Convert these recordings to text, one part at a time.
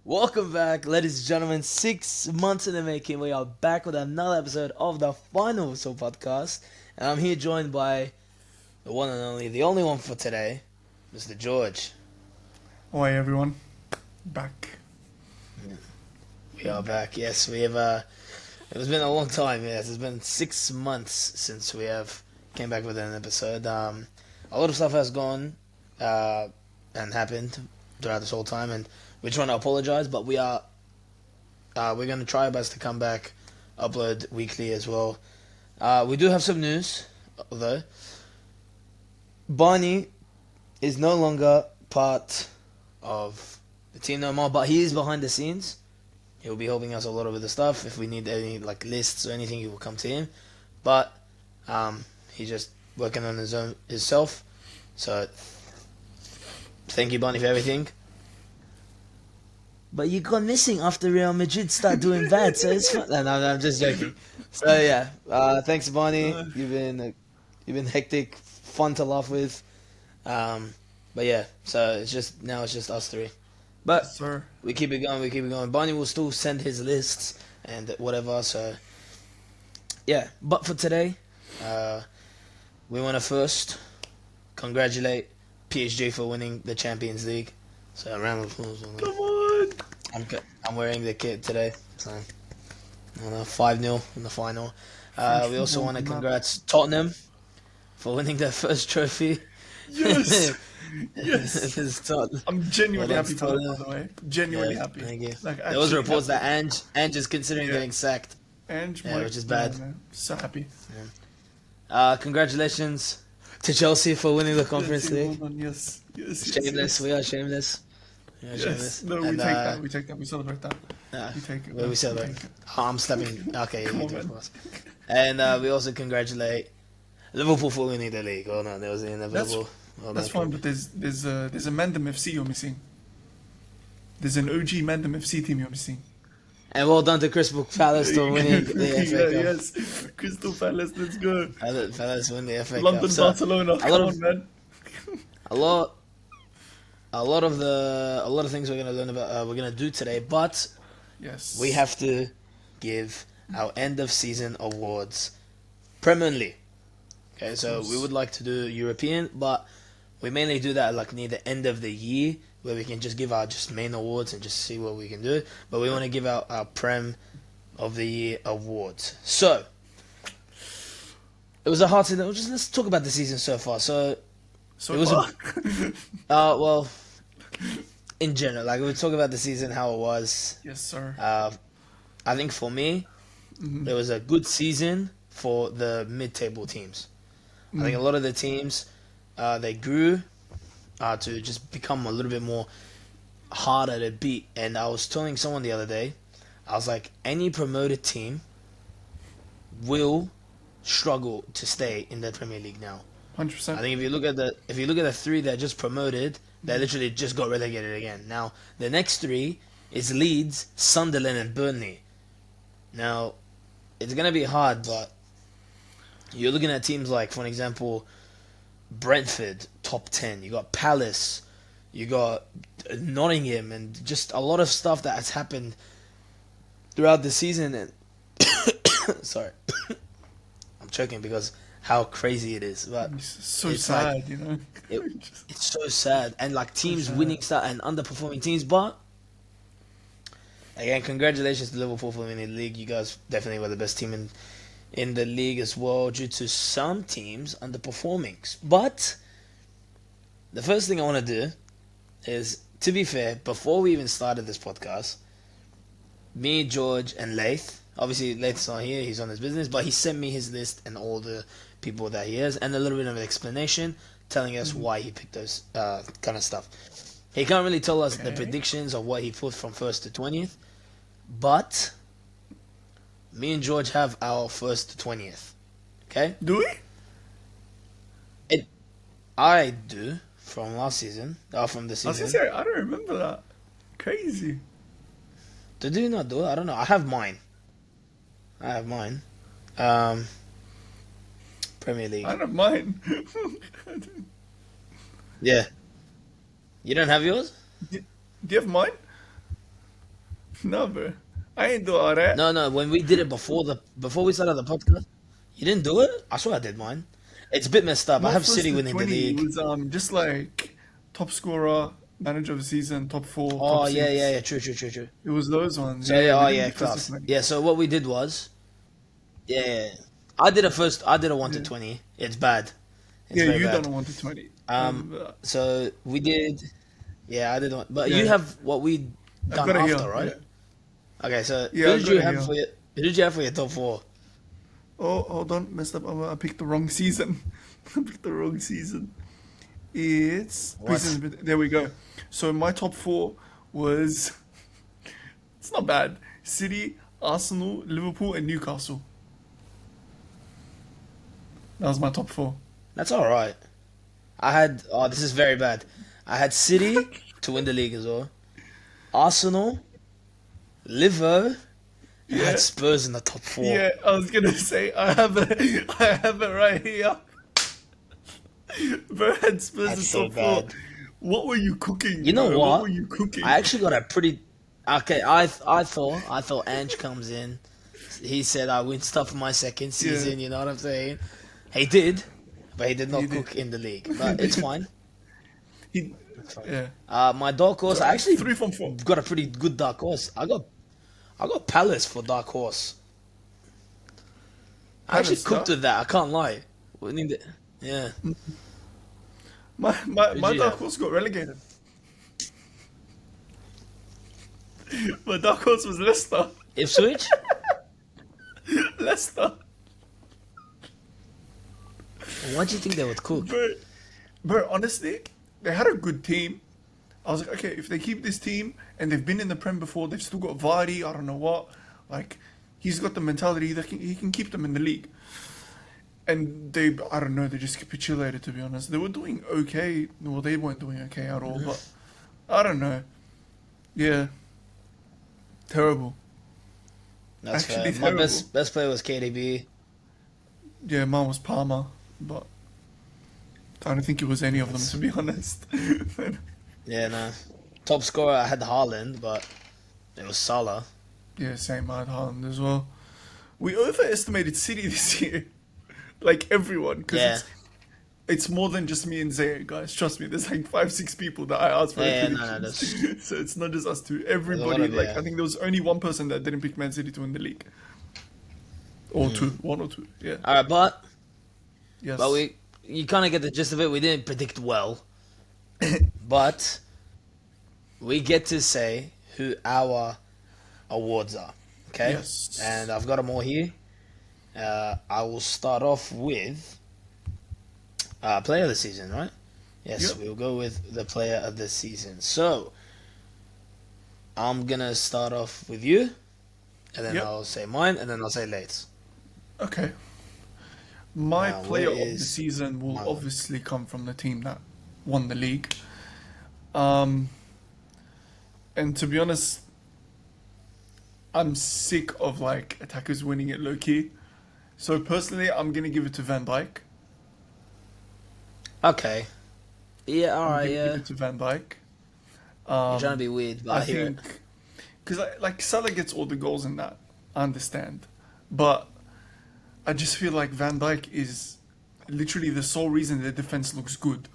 Welcome back, ladies and gentlemen. 6 months in the making. We are back with another episode of the Final Whistle podcast. And I'm here joined by the one and only, the only one for today, Mr. George. Oi everyone, back. We are back. Yes, we have. It's been a long time. Yes, it's been 6 months since we have came back with an episode. A lot of stuff has gone and happened throughout this whole time, and we're trying to apologize, but we're going to try our best to come back, upload weekly as well. We do have some news, though. Barney is no longer part of the team no more, but he is behind the scenes. He'll be helping us a lot with the stuff. If we need any lists or anything, he will come to him. But he's just working on his own himself. So thank you, Barney, for everything. But you gone missing after Real Madrid start doing bad, so it's fun. No, I'm just joking. So yeah, thanks, Barney. You've been hectic, fun to laugh with. But yeah, so it's just us three. But Yes, sir. we keep it going. Barney will still send his lists and whatever. So yeah, but for today, we want to first congratulate PSG for winning the Champions League. So a round of applause. Come on. I'm wearing the kit today. So 5-0 in the final. We also want to congrats Tottenham for winning their first trophy. Yes. Yes. This is Tottenham. I'm genuinely Well, happy that's for them, Tottenham. by the way. Genuinely Yeah, happy. thank you. Like, There was actually reports that happy. Ange is considering Yeah. getting sacked. And Yeah, which is bad. Man. So happy. Congratulations to Chelsea for winning the Conference League. Hold on. Yes. Shameless, we are shameless. We are Yes. shameless. No, we And, take that. We take that. We celebrate that. uh, We take it. Where we celebrate. take it. Oh, I'm stepping. Okay, Come you on, do, of man. course. And we also congratulate Liverpool for winning the league. Oh no, there was the inevitable. That's fine, but there's a Mandem FC you're missing. There's an OG Mandem FC team you're missing. And well done to Crystal Palace for winning the FA Cup. Yes. Crystal Palace, let's go. Palace win the FA London, Cup. So, Barcelona, come on, man. a lot of things we're gonna learn about. We're gonna do today, but Yes. we have to give our end of season awards Premier League. Okay, so we would like to do European, but we mainly do that near the end of the year, where we can just give our main awards and just see what we can do. But we want to give out our Prem of the Year awards. So it was a hard season. Let's talk about the season so far. So it was far. well, in general, we'll talk about the season, how it was. Yes, sir. I think for me, it was a good season for the mid-table teams. I think a lot of the teams, they grew to just become a little bit more harder to beat. And I was telling someone the other day, I was like, any promoted team will struggle to stay in the Premier League now. 100%. I think if you look at the three that just promoted, they literally just got relegated again. Now the next three is Leeds, Sunderland, and Burnley. Now it's gonna be hard, but you're looking at teams like, for example, Brentford, top 10. You got Palace, you got Nottingham, and just a lot of stuff that has happened throughout the season. And sorry, I'm choking because how crazy it is. But It's so it's sad, you know. it's so sad, and teams sad. winning stuff and underperforming teams. But again, congratulations to Liverpool for winning the league. You guys definitely were the best team in the league as well, due to some teams underperforming. But the first thing I want to do is, to be fair, before we even started this podcast, me, George, and Laith, obviously Laith's not here, he's on his business, but he sent me his list and all the people that he has, and a little bit of an explanation telling us why he picked those kind of stuff. He can't really tell us the predictions of what he put from 1st to 20th, but me and George have our 1st to 20th. Okay? Do we? I do, from last season, from the I was season. gonna say, I don't remember that. Crazy. Do you not do it? I don't know. I have mine. Premier League. I don't mind. Yeah. You don't have yours? Do you have mine? No, bro. I ain't do all that. No. When we did it before we started the podcast, you didn't do it. I swear I did mine. It's a bit messed up. I Not have first City to winning the 20. It league. was just like top scorer, manager of the season, top four, Oh top yeah. six. True. It was those ones. So Yeah, yeah, we oh didn't yeah, do first to class. 20. Yeah. So what we did was, yeah. I did a first. I did a 1 to 20. It's bad. It's Yeah, very you done bad. a 1 to 20. So we did. Yeah, I did one. But you Yeah, have what we I've done got it after, here. right? Yeah, Okay. So yeah, I've got it here. who did you have for your top four? Oh, hold on, messed up. I picked the wrong season. I picked the wrong season. It's What? preseason. There we go. So my top four was it's not bad. City, Arsenal, Liverpool, and Newcastle. That was my top four. That's all right. I had. Oh, this is very bad. I had City to win the league as well. Arsenal, Liver, and I had Yeah, Spurs in the top four. yeah. I was gonna say I have it right here. Bro had Spurs That's in so top four. bad. What were you cooking, You know bro? What were what? you cooking? I actually got a pretty. Okay, I thought Ange comes in. He said I win stuff in my second Yeah, season. You know what I'm saying? He did, but he did he not did. cook in the league. He But it's did. fine. He, It's fine. yeah. My dark horse. So I actually three from four. got a pretty good dark horse. I got Palace for dark horse. I actually Palace, cooked yeah. with that. I can't lie. Yeah. My Who'd you dark have? horse got relegated. My dark horse was Leicester. Ipswich. Leicester. Why do you think they would cook? Bro, honestly, they had a good team. I was like, okay, if they keep this team and they've been in the Prem before, they've still got Vardy, I don't know what. Like, he's got the mentality that he can keep them in the league. And I don't know, they just capitulated, to be honest. They were doing okay. Well, they weren't doing okay at all, but I don't know. Yeah, terrible. That's Actually fair. My terrible. best player was KDB. Yeah, mine was Palmer, but I don't think it was any of them, to be honest. Yeah, no. Top scorer, I had Haaland, but it was Salah. Yeah, same. I had Haaland as well. We overestimated City this year, like everyone, because Yeah. it's more than just me and Zay, guys. Trust me, there's like 5, 6 people that I asked for Yeah, their no, predictions. So it's not just us two. there's a lot Everybody, of like yeah. I think there was only one person that didn't pick Man City to win the league, or two, one or two. Yeah. All right, but Yes. you kind of get the gist of it. We didn't predict well, but we get to say who our awards are. Okay, Yes. and I've got them all here. I will start off with player of the season, right? Yes, Yep. we'll go with the player of the season. So I'm gonna start off with you, and then Yep. I'll say mine, and then I'll say Lates. Okay. My Now, player where of the is season will my one? obviously come from the team that won the league. Um, and to be honest, I'm sick of like attackers winning it low key. So personally, I'm gonna give it to Van Dijk. Okay. Yeah. All I'm right. gonna give Yeah. it to Van Dijk. You're trying to be weird, but I I hear it. think because like Salah gets all the goals in that, I understand, but I just feel like Van Dijk is literally the sole reason the defense looks good.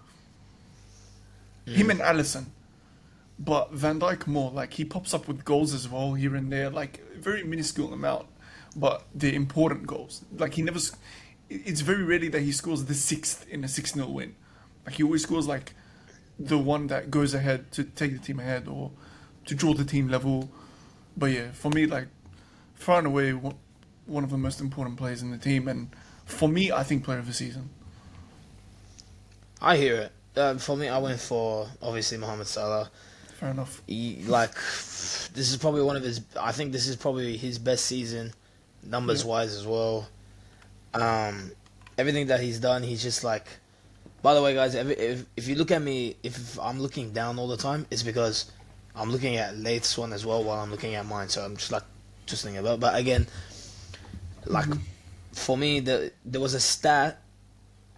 Him and Allison, but Van Dijk more like he pops up with goals as well here and there, like very minuscule amount, but they're important goals. Like he never, it's very rarely that he scores the sixth in a 6-0 win. Like he always scores like the one that goes ahead to take the team ahead or to draw the team level. But yeah, for me, like far and away one of the most important players in the team, and for me, I think player of the season. I hear it. For me, I went for obviously Mohamed Salah. Fair enough. Like, this is probably one of his. I think this is probably his best season, numbers Yeah. wise as well. Everything that he's done, he's just like. By the way, guys, if you look at me, if I'm looking down all the time, it's because I'm looking at Late's one as well while I'm looking at mine. So I'm just like just thinking about. But again, like for me, there was a stat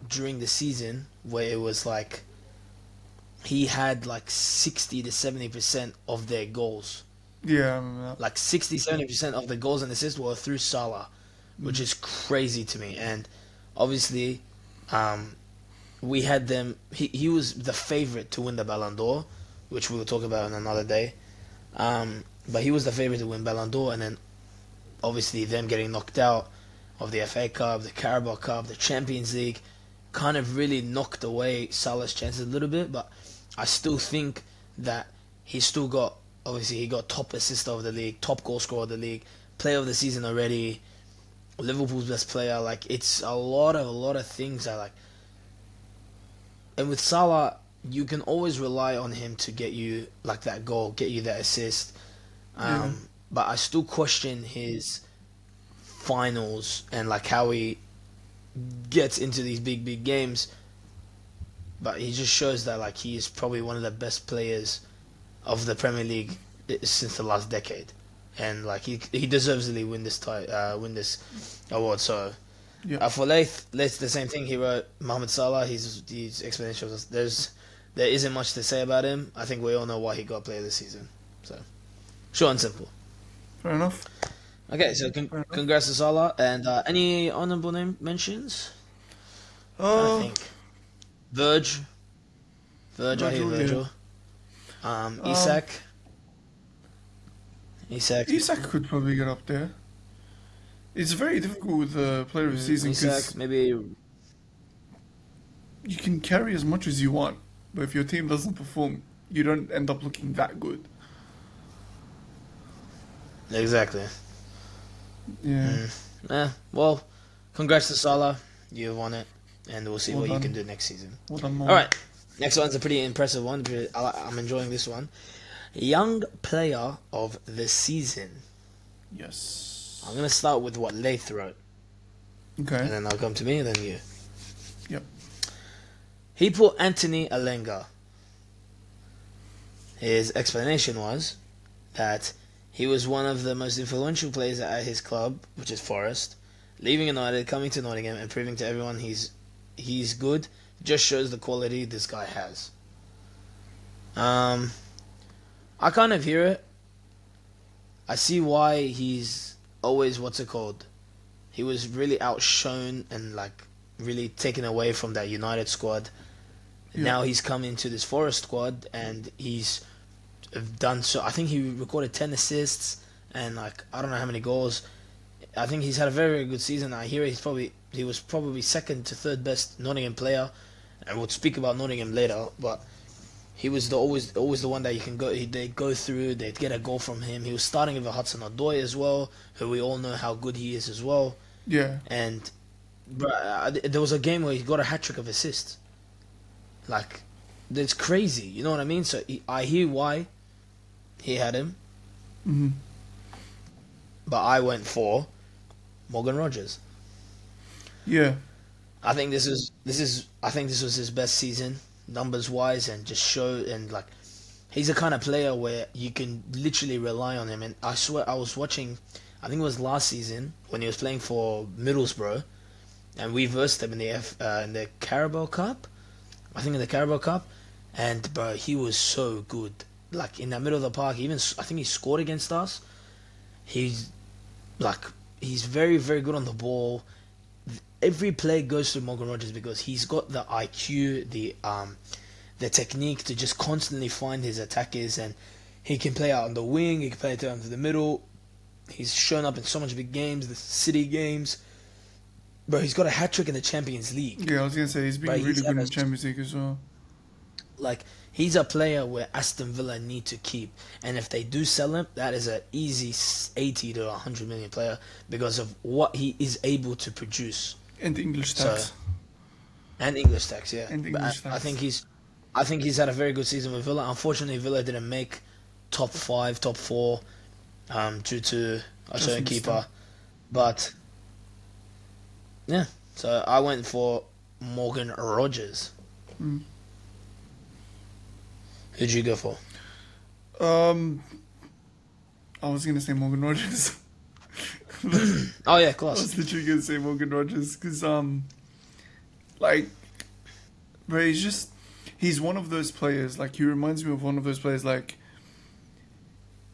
during the season where it was like he had like 60 to 70% of their goals Yeah, I remember that. Like 60-70% of the goals and assists were through Salah, which Mm. is crazy to me. And obviously, um, we had them. He was the favorite to win the Ballon d'Or, which we will talk about on another day. But he was the favorite to win Ballon d'Or, and then obviously them getting knocked out of the FA Cup, the Carabao Cup, the Champions League, kind of really knocked away Salah's chances a little bit. But I still think that he's still got. Obviously, he got top assist of the league, top goal scorer of the league, player of the season already, Liverpool's best player. Like it's a lot of things I like. And with Salah, you can always rely on him to get you like that goal, get you that assist. Yeah. But I still question his finals and like how he gets into these big games. But he just shows that like he is probably one of the best players of the Premier League since the last decade, and like he deservedly win this award. So Yeah. for Laith the same thing. He wrote Mohamed Salah. His explanation was there isn't much to say about him. I think we all know why he got Player of the Season. So short and simple. Fair enough. Okay, so Fair enough. congrats to Salah. And any honorable name mentions? I Uh, think Verge. I hear Virgil, yeah. Virgil. Isak. Isak. Isak could probably get up there. It's very difficult with the player of the season Isak. because Maybe. you can carry as much as you want, but if your team doesn't perform, you don't end up looking that good. Exactly. Yeah. Well, congrats to Salah. You won it. And we'll see Well what you done. can do next season. Well done, Mom. Alright. Next one's a pretty impressive one. I'm enjoying this one. Young player of the season. Yes. I'm going to start with what Laith wrote. Okay. And then I'll come to me and then you. Yep. He put Anthony Alenga. His explanation was that he was one of the most influential players at his club, which is Forest, leaving United, coming to Nottingham, and proving to everyone he's good. Just shows the quality this guy has. I kind of hear it. I see why he's always he was really outshone and like really taken away from that United squad. Yeah. Now he's come into this Forest squad and he's done so. I think he recorded 10 assists and like I don't know how many goals. I think he's had a very good season. I hear he was probably second to third best Nottingham player, and we'll speak about Nottingham later. But he was always the one that you can go. They go through. They'd get a goal from him. He was starting with Hudson-Odoi as well, who we all know how good he is as well. Yeah. And there was a game where he got a hat trick of assists. Like, that's crazy. You know what I mean? So I hear why he had him, Hmm. but I went for Morgan Rogers. Yeah. I think this was his best season, numbers wise, and just like he's the kind of player where you can literally rely on him. And I swear I was watching, I think it was last season when he was playing for Middlesbrough, and we versed him in the Carabao Cup. I think in the Carabao Cup, and bro, he was so good. Like in the middle of the park, I think he scored against us. He's very very good on the ball. Every play goes through Morgan Rogers because he's got the IQ, the technique to just constantly find his attackers, and he can play out on the wing. He can play it out into the middle. He's shown up in so much big games, the City games. Bro, he's got a hat trick in the Champions League. Yeah, I was gonna say he's been Right, really he's good in had the Champions League as well. Like, he's a player where Aston Villa need to keep. And if they do sell him, that is an easy 80 to 100 million player because of what he is able to produce. And English tax. And English tax, yeah. And But English I tax. think he's had a very good season with Villa. Unfortunately, Villa didn't make top 5, top 4 due to a Just certain missed keeper. them. But, yeah. So I went for Morgan Rogers. Mm. Who'd you go for? I was gonna say Morgan Rogers. Oh, yeah, I class. was literally gonna say Morgan Rogers because like, bro, he's one of those players. Like, he reminds me of one of those players. Like,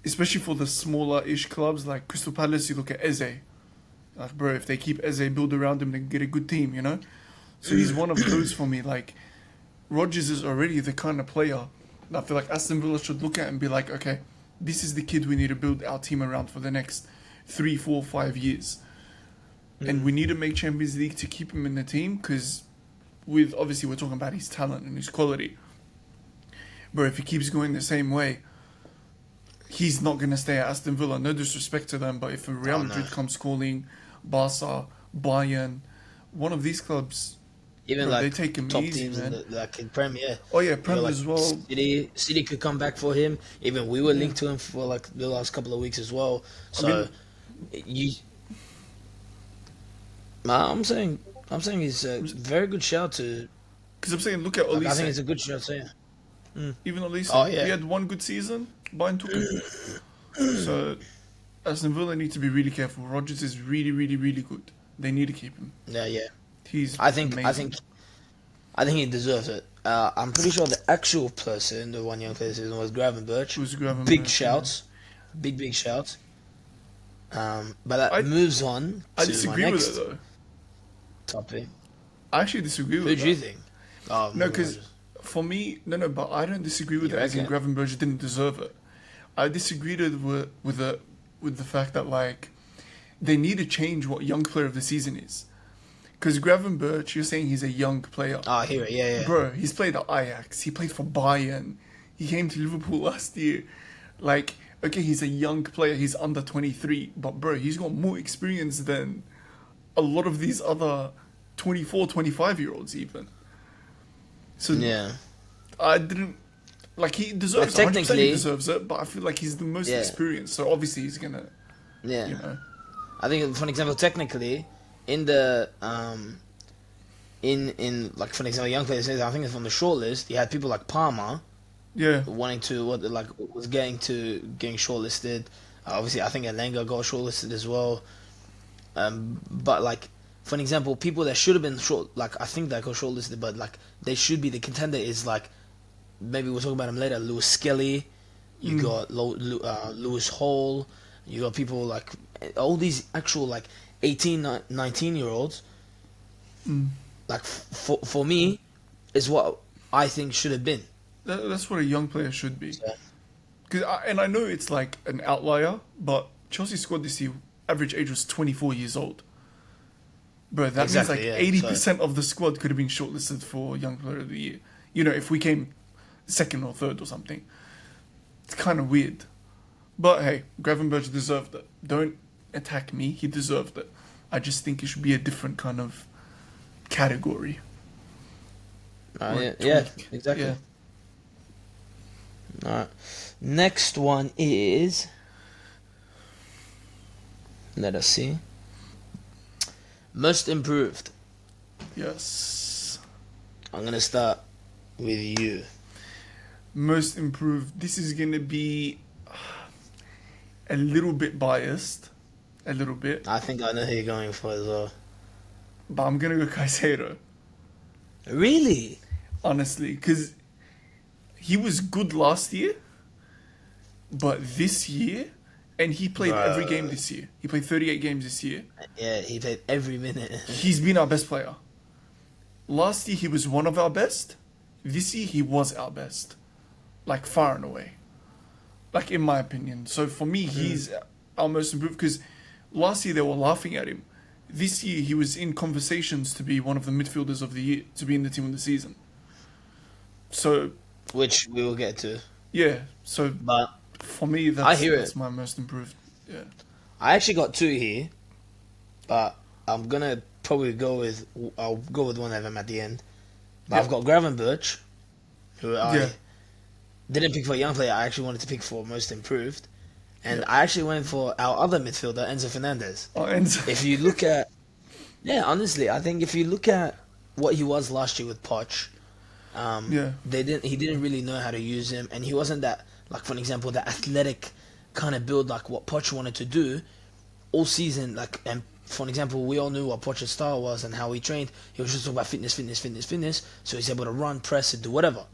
especially for the smaller-ish clubs like Crystal Palace, you look at Eze. Like, bro, if they keep Eze, build around him, they can get a good team, you know? So he's one of those for me. Like, Rodgers is already the kind of player that I feel like Aston Villa should look at and be like, okay, this is the kid we need to build our team around for the next 3, 4, 5 years. And we need to make Champions League to keep him in the team because with obviously we're talking about his talent and his quality. But if he keeps going the same way, he's not going to stay at Aston Villa. No disrespect to them, but if a Real Madrid comes calling, Barca, Bayern, one of these clubs, Even bro, like they take him top easy, teams man. like in Premier. Oh yeah, Prem Like as well. City could come back for him. Even we were linked to him for like the last couple of weeks as well. So I'm saying he's a very good shout to. Because I'm saying, look at Like, Olise. I think it's a good shout. So yeah. Even Olise, Oh, yeah. he had one good season. Bayern took him. So Aston Villa need to be really careful. Rodgers is really, really, really good. They need to keep him. Yeah, yeah. He's I think amazing. he deserves it. I'm pretty sure the actual person, the one young person, was Gravenberch. Who's Gravenberch, Big yeah. shouts, big shouts. But that I- moves on I to my disagree with next it though. topic. I actually disagree with Who that. do you think? Oh, No, Morgan because Rodgers. for me, no, but I don't disagree with You that. As in reckon? Gravenberch didn't deserve it. I disagreed with the fact that like they need to change what young player of the season is. Because Gravenberch, you're saying he's a young player. Oh, I hear it. Yeah, yeah. Bro, he's played at Ajax. He played for Bayern. He came to Liverpool last year. Like, okay, he's a young player. He's under 23. But, bro, he's got more experience than a lot of these other 24, 25-year-olds even. So, Yeah. I didn't... Like, he deserves it. 100% technically- he deserves it. But I feel like he's the most Yeah. experienced. So, obviously, he's going to, Yeah. you know... I think, for an example, technically, in the in like for an example, young players. I think it's on the shortlist. You had people like Palmer Yeah. wanting to was getting shortlisted. Obviously, I think Elenga got shortlisted as well. But like for an example, people that should have been I think that got shortlisted, but like they should be the contender is like maybe we'll talk about him later. Lewis Skelly, you got Lewis Hall, you got people like all these actual like 18, 19-year-olds. Like for me, is what I think should have been. That's what a young player should be. Yeah. And I know it's like an outlier, but Chelsea squad this year, average age was 24 years old. Bro, that Exactly, means yeah, like 80% of the squad could have been shortlisted for Young Player of the Year. You know, if we came second or third or something. It's kind of weird. But hey, Gravenberch deserved it. Don't attack me. He deserved it. I just think it should be a different kind of category. Or Yeah, tweak. exactly. Yeah. All right. Next one is. Let us see. Most improved. Yes. I'm gonna start with you. Most improved. This is going to be a little bit biased. A little bit. I think I know who you're going for as well. But I'm going to go Caicedo. Really? Honestly. Because he was good last year. But this year... And he played every game this year. He played 38 games this year. Yeah, he played every minute. He's been our best player. Last year he was one of our best. This year he was our best. Like far and away. Like in my opinion. So for me he's our most improved because last year they were laughing at him. This year he was in conversations to be one of the midfielders of the year, to be in the team of the season. So Which we will get to. yeah, so But for me I hear that's it. my most improved. Yeah. I actually got two here. But I'm gonna probably I'll go with one of them at the end. But Yeah. I've got Gravenberch, who I Yeah. didn't pick for a young player. I actually wanted to pick for most improved. And I actually went for our other midfielder, Enzo Fernandez. Oh, and If you look at... Yeah, honestly, I think if you look at what he was last year with Poch, yeah. he didn't really know how to use him, and he wasn't that, like for an example, that athletic kind of build like what Poch wanted to do all season. Like, and for an example, we all knew what Poch's style was and how he trained. He was just talking about fitness. So he's able to run, press, and do whatever.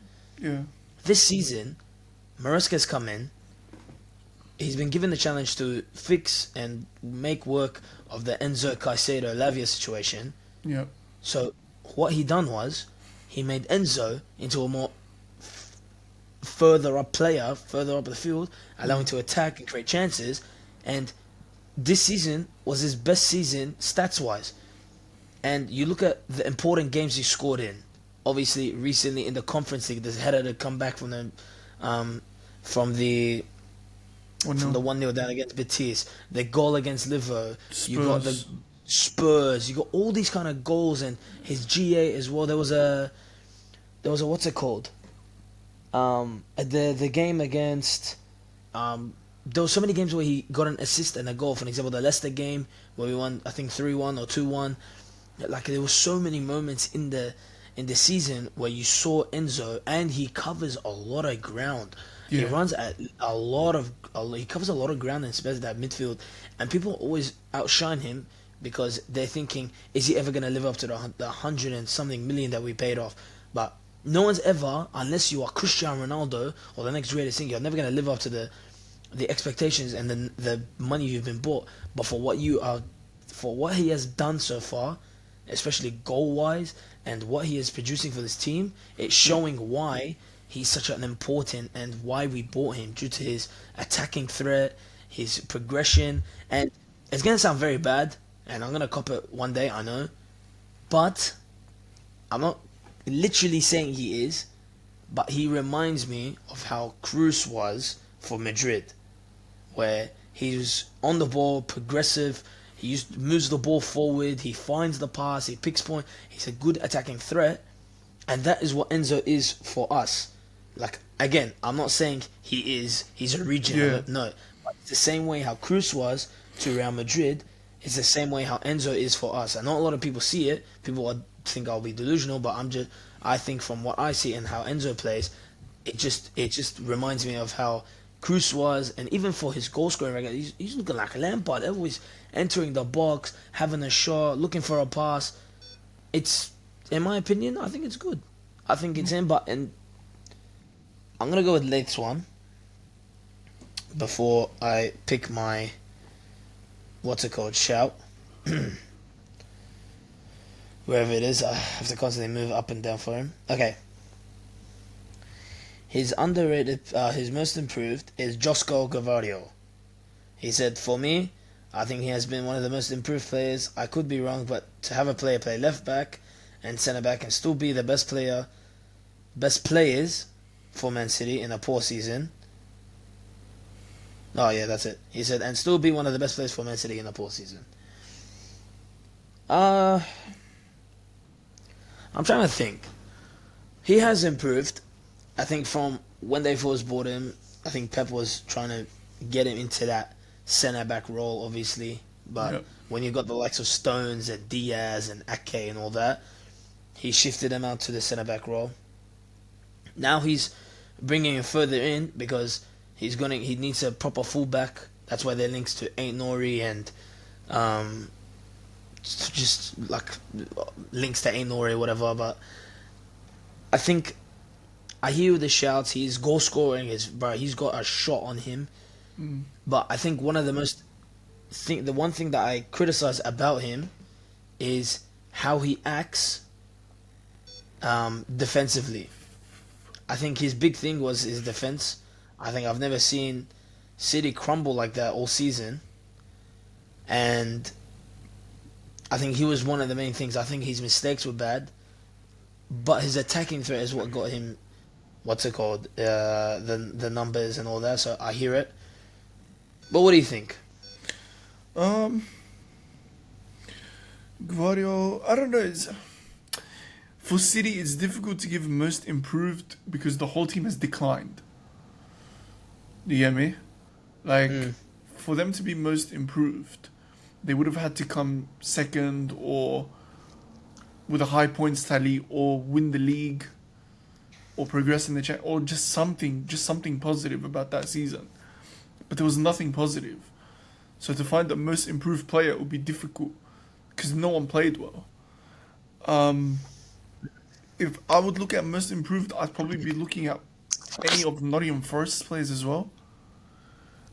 Yeah. This season, Maresca's come in, he's been given the challenge to fix and make work of the Enzo Caicedo Lavia situation. Yeah. So what he done was he made Enzo into a more further up player, further up the field, allowing to attack and create chances. And this season was his best season stats wise. And you look at the important games he scored in. Obviously, recently in the Conference League, this header to come back from from the from the 1-0 down against Betis, the goal against Liverpool, you got the Spurs, you got all these kind of goals, and his GA as well. There was a what's it called? The game against there were so many games where he got an assist and a goal. For example, the Leicester game where we won, I think 3-1 or 2-1. Like there were so many moments in the season where you saw Enzo, and he covers a lot of ground. He Yeah. runs at he covers a lot of ground, and especially that midfield. And people always outshine him because they're thinking, is he ever going to live up to the 100 and something million that we paid off? But no one's ever, unless you are Cristiano Ronaldo or the next greatest thing, you're never going to live up to the expectations and the money you've been bought. But for what he has done so far, especially goal wise, and what he is producing for this team, it's showing why he's such an important, and why we bought him, due to his attacking threat, his progression. And it's gonna sound very bad, and I'm gonna cop it one day, I know, but I'm not literally saying he is, but he reminds me of how Cruz was for Madrid, where he was on the ball, progressive. He moves the ball forward. He finds the pass. He picks point. He's a good attacking threat, and that is what Enzo is for us. Like again, I'm not saying he's a region. Yeah. No, but it's the same way how Cruz was to Real Madrid. It's the same way how Enzo is for us. I know a lot of people see it. People think I'll be delusional, but I think from what I see and how Enzo plays, it just reminds me of how Cruz was. And even for his goal scoring record, he's looking like a Lampard, always entering the box, having a shot, looking for a pass. It's, in my opinion, I think it's good. I think it's him, and I'm gonna go with Lath's one before I pick my shout. Wherever it is, I have to constantly move up and down for him. Okay. His underrated, his most improved is Josko Gavario. He said, for me, I think he has been one of the most improved players. I could be wrong, but to have a player play left back and centre back and still be the best players for Man City in a poor season. Oh yeah, that's it. He said, and still be one of the best players for Man City in a poor season. I'm trying to think. He has improved. I think from when they first bought him, I think Pep was trying to get him into that centre-back role, obviously. But Yep. when you got the likes of Stones and Diaz and Ake and all that, he shifted him out to the centre-back role. Now he's bringing him further in because he needs a proper fullback. That's why they're links to Ain't Nori and just like links to Ain't Nori or whatever. But I think I hear the shouts. His goal scoring is, bro. He's got a shot on him. But I think the one thing that I criticize about him is how he acts defensively. I think his big thing was his defense. I think I've never seen City crumble like that all season. And I think he was one of the main things. I think his mistakes were bad, but his attacking threat is what got him, the numbers and all that. So I hear it. But what do you think? Gvardio, I don't know. For City, it's difficult to give most improved because the whole team has declined. Do you get me? Like, for them to be most improved, they would have had to come second or with a high points tally or win the league or progress in the chat or just something positive about that season. But there was nothing positive. So to find the most improved player would be difficult because no one played well. If I would look at most improved, I'd probably be looking at any of Nottingham Forest players as well.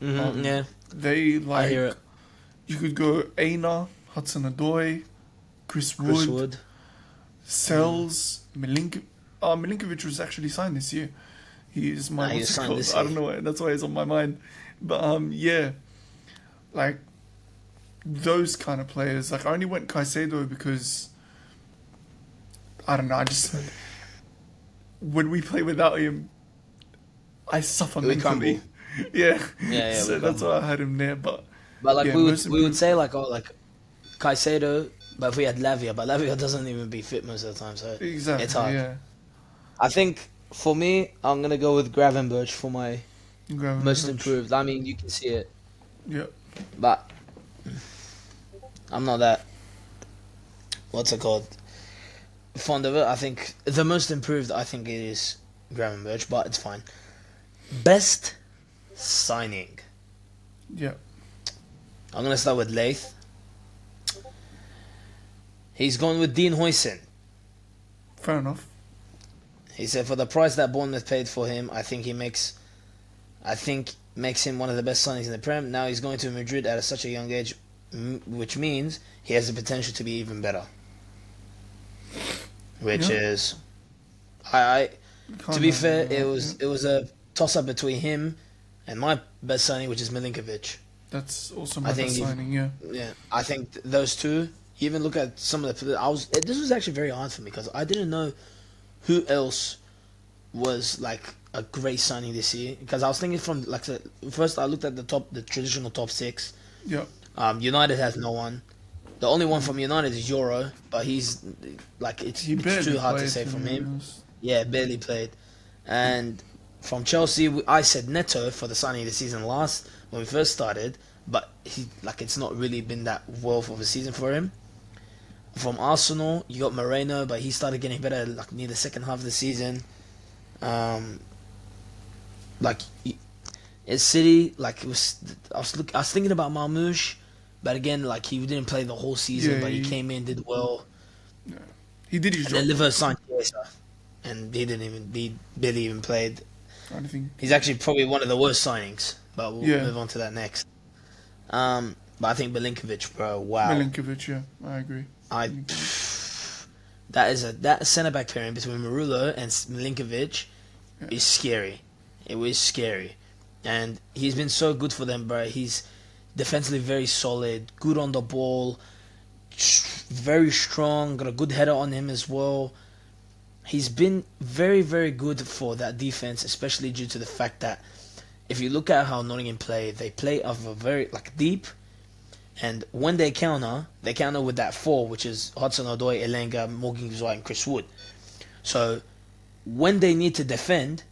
Yeah, They I hear like it. you could go Aina, Hudson-Odoi, Chris Chris Wood, Wood. Sells, Milinkovic was actually signed this year. He is my Nah, he was what's it signed called? this I year. don't know why. That's why he's on my mind. But yeah, like those kind of players. Like I only went Caicedo because I don't know. I just when we play without him, I suffer We mentally. crumble. Yeah, Yeah, we so that's why crumble. I had him there. But But like yeah, most we would improved. say like, oh, like Caicedo, but if we had Lavia, but Lavia doesn't even be fit most of the time, so it's Exactly. hard. Yeah, I think for me, I'm gonna go with Gravenberch for my most Gravenberch. improved. I mean, you can see it, Yeah, but I'm not that. What's it called? Fond of it. I think the most improved. I think it is Gravenberch, but it's fine. Best signing. yeah. I'm gonna start with Leith. He's gone with Dean Huijsen. Fair enough. He said for the price that Bournemouth paid for him, I think makes him one of the best signings in the Prem. Now he's going to Madrid at such a young age, which means he has the potential to be even better. Which Yeah. is, I to Can't be argue fair, with that, it was a toss up between him and my best signing, which is Milinkovic. That's also I my think best if- signing. Yeah. Yeah, I think those two. You even look at some of the. This was actually very hard for me because I didn't know who else was like a great signing this year. Because I was thinking from like first I looked at the traditional top six. Yeah. United has no one. The only one from United is Euro, but he's like He it's barely too hard to played, say to from be him. honest. Yeah, barely played. And from Chelsea, I said Neto for the signing of the season last when we first started, but he like it's not really been that well of a season for him. From Arsenal, you got Moreno, but he started getting better like near the second half of the season. Um, like at City, like it was, I was thinking about Marmoush, but again, like he didn't play the whole season, Yeah, but he came in, did well, He did his and then job. Liverpool signed Chiesa, and he barely even played. I don't think. He's actually probably one of the worst signings, but we'll Yeah. move on to that next. But I think Milinkovic, bro, wow, Milinkovic, yeah, I agree. I that centre back pairing between Marulo and Milinkovic Yeah. is scary. It was scary, and he's been so good for them, bro. He's defensively very solid, good on the ball, very strong, got a good header on him as well. He's been very, very good for that defense, especially due to the fact that if you look at how Nottingham play, they play off a very like deep, and when they counter with that four, which is Hudson-Odoi, Elenga, Morgan Gibbs White, and Chris Wood. So when they need to defend,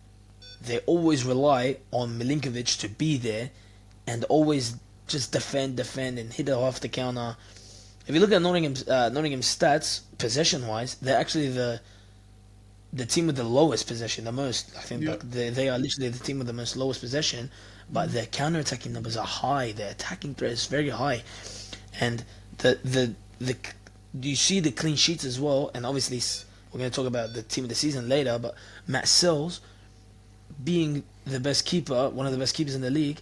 they always rely on Milinkovic to be there and always just defend, and hit it off the counter. If you look at Nottingham's stats, possession-wise, they're actually the team with the lowest possession, the most. I think Yeah. like they are literally the team with the most lowest possession, but their counter-attacking numbers are high. Their attacking threat is very high, and the you see the clean sheets as well. And obviously, we're going to talk about the team of the season later. But Matt Sells, being the best keeper, one of the best keepers in the league,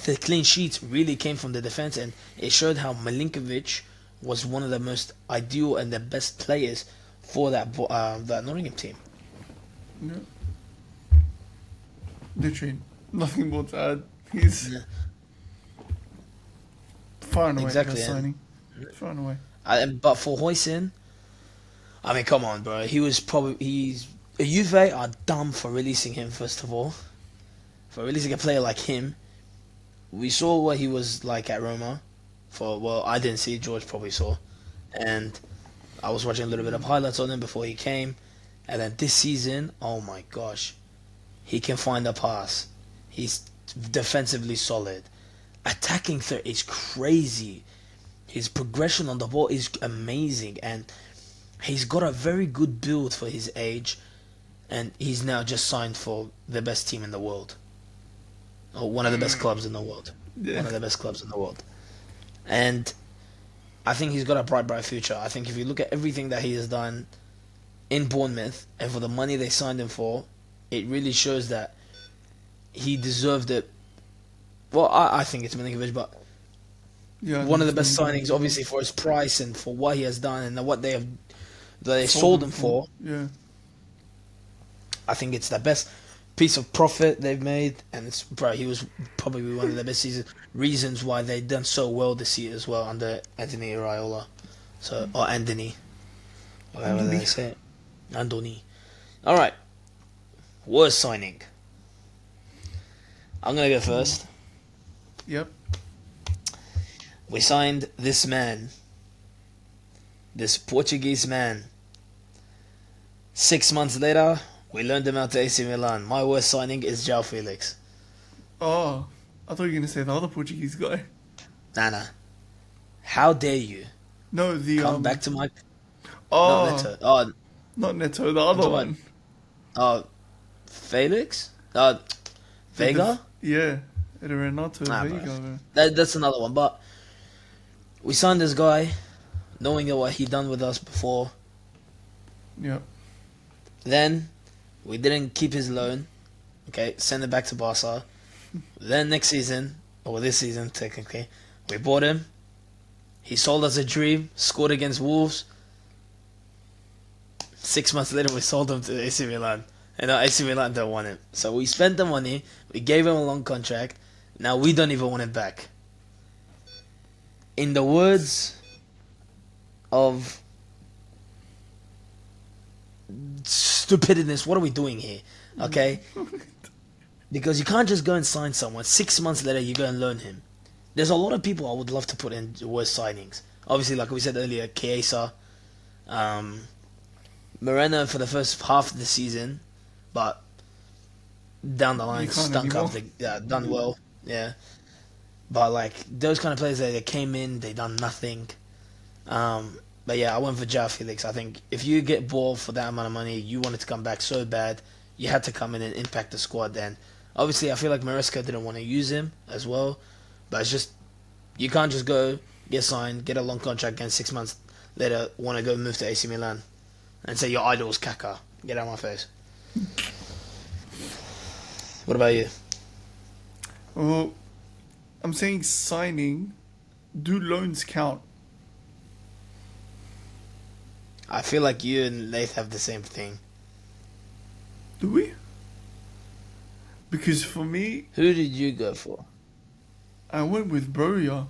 the clean sheets really came from the defense, and it showed how Milinkovic was one of the most ideal and the best players for that Nottingham team. Yeah. Literally, nothing more to add. He's Yeah. far and away Exactly, the best and- signing. Far and away. But for Huijsen, I mean, come on, bro. He's Juve are dumb for releasing him. First of all, for releasing a player like him, we saw what he was like at Roma. I didn't see. George probably saw, and I was watching a little bit of highlights on him before he came, and then this season, oh my gosh, he can find a pass. He's defensively solid. Attacking threat is crazy. His progression on the ball is amazing, and he's got a very good build for his age, and he's now just signed for the best team in the world, or one of the best clubs in the world. Yeah. One of the best clubs in the world, and I think he's got a bright future. I think if you look at everything that he has done in Bournemouth and for the money they signed him for, it really shows that he deserved it. Well, I think it's Milinkovic, but Yeah, I one think of the it's best Milinkovic. signings, obviously, for his price and for what he has done and what they Sold sold him him for. Yeah. I think it's the best piece of profit they've made, and he was probably one of the best reasons why they've done so well this year as well under Anthony Raiola, or Anthony, whatever Anthony. they say it, Andoni. All right, worst signing. I'm gonna go first. Yep. We signed this man, this Portuguese man. 6 months later, we loaned him out to AC Milan. My worst signing is João Felix. Oh, I thought you were gonna say the other Portuguese guy. Nana, how dare you No, the come back to my... Not Oh, Neto. Oh, not Neto, the I'm other talking one. Felix? Vega? Yeah, Renato Nah, Vega. bro. Man. That's another one. But we signed this guy, knowing what he done with us before. Yep. Then we didn't keep his loan. Okay, send him back to Barca. Then next season, or this season technically, we bought him. He sold us a dream, scored against Wolves. 6 months later, we sold him to AC Milan. And now AC Milan don't want him. So we spent the money, we gave him a long contract. Now we don't even want him back. In the words of stupidness, what are we doing here? Okay? Because you can't just go and sign someone. 6 months later, you go and loan him. There's a lot of people I would love to put in worst signings. Obviously, like we said earlier, Chiesa, Moreno for the first half of the season, but down the line stunk up. Done well, yeah. But like those kind of players, they came in, they done nothing. But yeah, I went for João Felix. I think if you get bought for that amount of money, you wanted to come back so bad, you had to come in and impact the squad. Then obviously, I feel like Maresca didn't want to use him as well. But it's just, you can't just go, get signed, get a long contract, and 6 months later want to go move to AC Milan and say your idol's Kaká. Get out of my face. What about you? Well, I'm saying signing. Do loans count? I feel like you and Lath have the same thing. Do we? Because for me, Who did you go for? I went with Broja.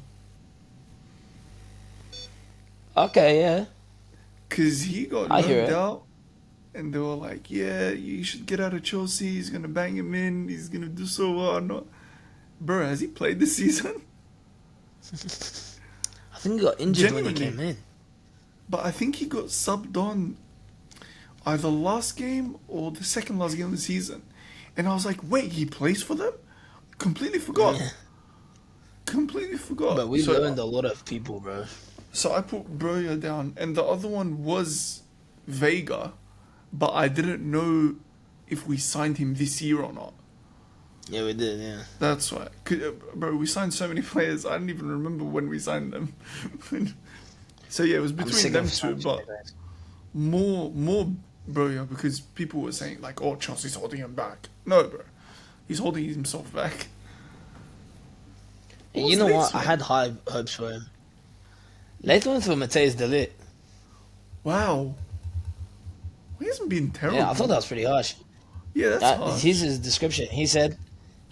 Okay, yeah. Because he got I hear loaned it. out. And they were like, yeah, you should get out of Chelsea. He's going to bang him in. He's going to do so well or not. Bro, has he played this season? I think he got injured when he Genuinely. came in. But I think he got subbed on either last game or the second last game of the season. And I was like, wait, he plays for them? Completely forgot. Yeah. Completely forgot. But we learned a lot of people, bro. So I put Broja down. And the other one was Vega. But I didn't know if we signed him this year or not. Yeah, we did, yeah. That's why. Bro, we signed so many players, I don't even remember when we signed them. So yeah, it was between them two, but more Broja, because people were saying like, oh, Chelsea's holding him back. No, bro. He's holding himself back. You know what? I had high hopes for him. Later went for Matthijs de Ligt. Wow. He hasn't been terrible. Yeah, I thought that was pretty harsh. Yeah, that's harsh. Here's his description. He said,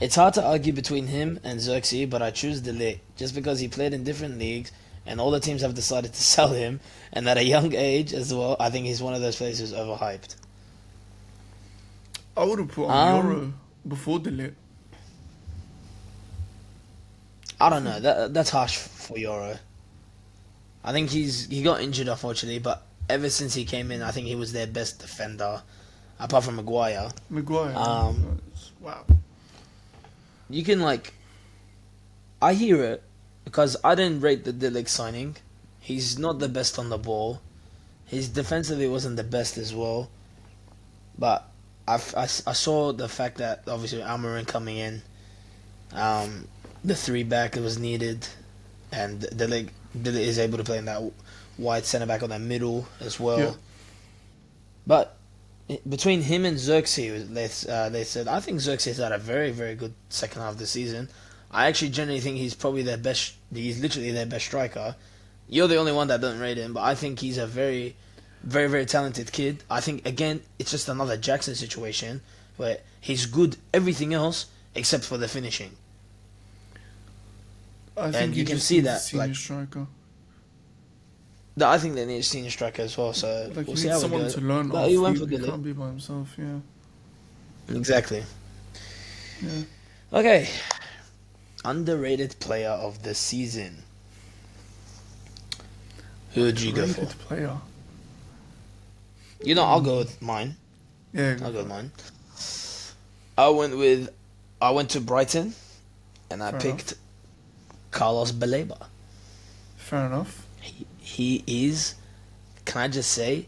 "It's hard to argue between him and Xerxes, but I choose de Ligt just because he played in different leagues and all the teams have decided to sell him, and at a young age as well, I think he's one of those players who's overhyped." I would have put on Euro before De Ligt. I don't know. That's harsh for Euro. I think he got injured unfortunately, but ever since he came in, I think he was their best defender, apart from Maguire. Maguire. Wow. You can I hear it because I didn't rate the De Ligt signing. He's not the best on the ball. His defensively wasn't the best as well. But I saw the fact that obviously Almiron coming in, the 3-back was needed, and De Ligt is able to play in that wide centre back on that middle as well. Yeah. But between him and Xerxes, they said I think Xerxes had a very very good second half of the season. I actually generally think he's probably their best. He's literally their best striker. You're the only one that doesn't rate him, but I think he's a very, very, very talented kid. I think again, it's just another Jackson situation where he's good everything else except for the finishing. I think And he you can just see needs a that, senior like- striker. I think they need a senior striker as well. So Like, we'll he see needs how it someone goes. to learn But off. he went He for good. can't be by himself, yeah. Exactly. Yeah. Okay. Underrated player of the season. Who would you go for? Rated player. You know, I'll go with mine. Yeah, I'll go with mine. I went to Brighton, and I Fair picked Carlos Baleba. fair enough. He is. Can I just say,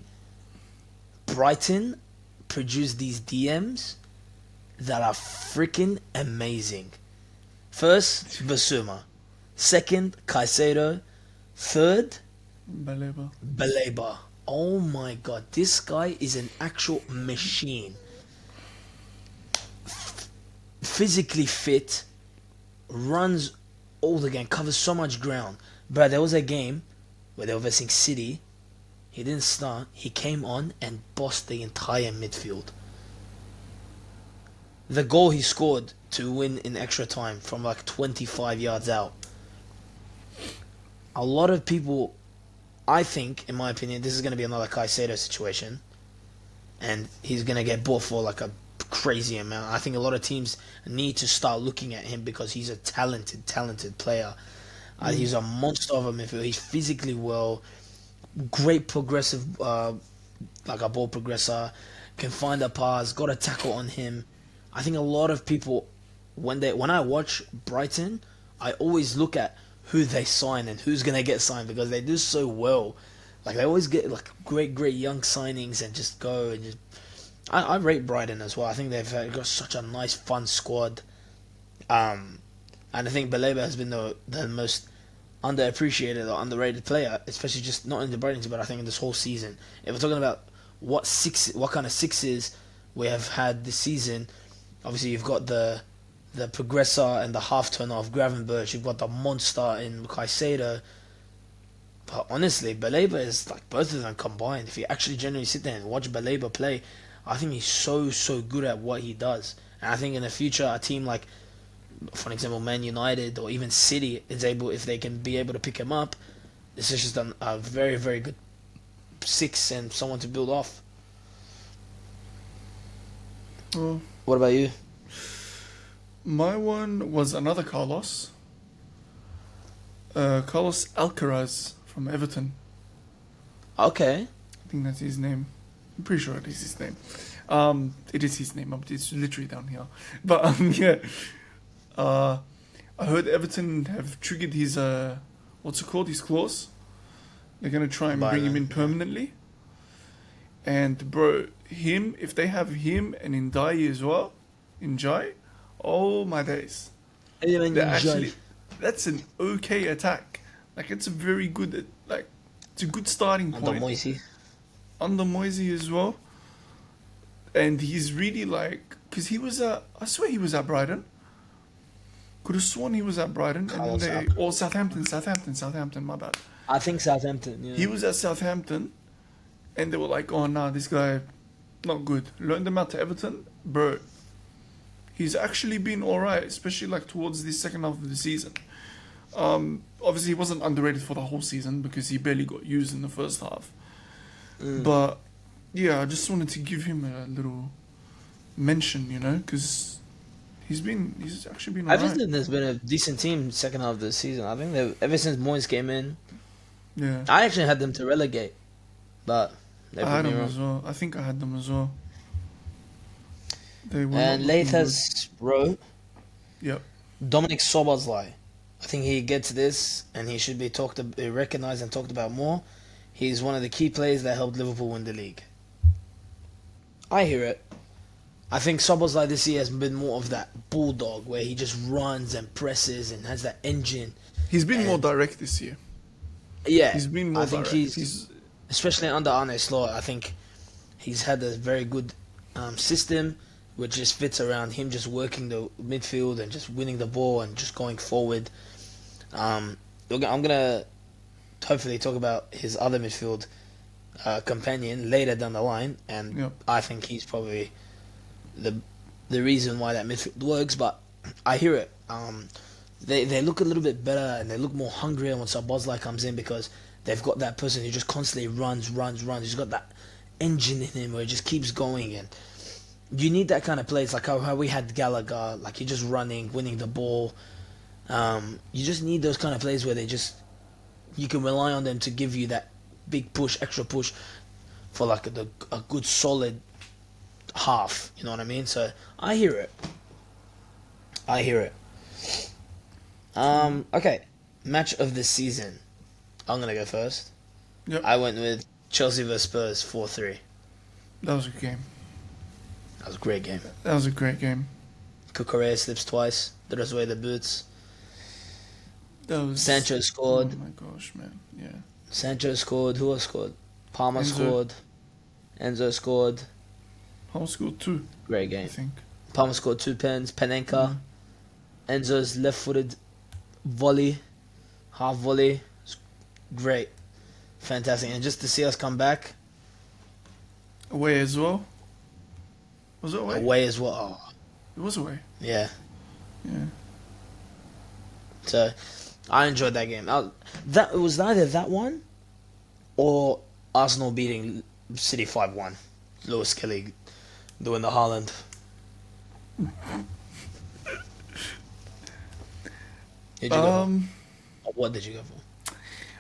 Brighton produced these DMs that are freaking amazing. First, Basuma. Second, Caicedo. Third, Baleba. Baleba. Oh my god, this guy is an actual machine. Physically fit, runs all the game, covers so much ground. But there was a game where they were versing City. He didn't start. He came on and bossed the entire midfield. The goal he scored to win in extra time from like 25 yards out. A lot of people, I think, in my opinion, this is going to be another Caicedo situation. And he's going to get bought for like a crazy amount. I think a lot of teams need to start looking at him because he's a talented player. He's a monster of a midfield. He's physically well, great progressive, like a ball progressor, can find a pass, got a tackle on him. I think a lot of people, when I watch Brighton, I always look at who they sign and who's gonna get signed because they do so well. Like they always get like great young signings and just go and just. I rate Brighton as well. I think they've got such a nice, fun squad. And I think Baleba has been the most underappreciated or underrated player, especially just not in the Brighton team, but I think in this whole season. If we're talking about what kind of sixes we have had this season, obviously you've got the progressor and the half turner of Gravenberch. You've got the monster in Caicedo. But honestly, Baleba is like both of them combined. If you actually genuinely sit there and watch Baleba play, I think he's so good at what he does. And I think in the future, a team like, for example, Man United or even City is able, if they can be able to pick him up, this is just a very, very good six and someone to build off. Well, What about you? my one was another Carlos. Carlos Alcaraz from Everton. Okay. I think that's his name. I'm pretty sure it is his name. It is his name. It's literally down here. But yeah. I heard Everton have triggered his what's it called? His clause. They're gonna try and bring him in permanently. And bro, if they have him and Ndiaye as well, Ndiaye, oh my days. That's an okay attack. Like it's a very good, like it's a good starting point. Under Moisey as well. And he's really like, because I swear he was at Brighton. Could have sworn he was at Brighton. And then Southampton, my bad. I think Southampton, yeah. He was at Southampton. And they were like, oh nah, this guy, not good. Loaned him out to Everton. Bro, he's actually been alright, especially like towards the second half of the season. Obviously he wasn't underrated for the whole season because he barely got used in the first half. But yeah, I just wanted to give him a little mention, you know, because he's actually been alright. Everton has been a decent team second half of the season. I think ever since Moyes came in, yeah, I actually had them to relegate, but they I had put me them wrong. as well. I think I had them as well. They were And not Leith looking has wrote good. Yep. Dominic Szoboszlai. I think he gets this, and he should be recognized and talked about more. He's one of the key players that helped Liverpool win the league. I hear it. I think Szoboszlai this year has been more of that bulldog where he just runs and presses and has that engine. He's been more direct this year. Yeah, He's been more I think direct. he's especially under Arne Slot. I think He's had a very good system, which just fits around him just working the midfield and just winning the ball and just going forward. I'm gonna hopefully talk about his other midfield companion later down the line, and Yep. I think he's probably the reason why that midfield works. But I hear it. They look a little bit better and they look more hungrier when Sabozlai comes in because they've got that person who just constantly runs. He's got that engine in him where he just keeps going, and you need that kind of play. It's like how we had Gallagher, like he's just running, winning the ball. You just need those kind of plays where you can rely on them to give you that big push, extra push for like a good solid half. You know what I mean? So I hear it. Okay, match of the season. I'm gonna go first. Yep. I went with Chelsea vs Spurs 4-3. That was a good game. That was a great game. That was a great game. Cucurella slips twice, throws away the boots. That was Sancho scored. Oh my gosh, man. Yeah. Sancho scored. Who else scored? Palmer Enzo. scored. Enzo scored. Palmer scored 2, Great I game. think. Palmer scored 2 pens. Panenka. Enzo's left-footed volley, half volley. It's great. Fantastic. And just to see us come back Away as well. Was it away? away as well. Oh, It was away. yeah. Yeah. So I enjoyed that game. That it was either that one or Arsenal beating City 5-1. Lewis Kelly doing the Haaland. Did you go for? What did you go for?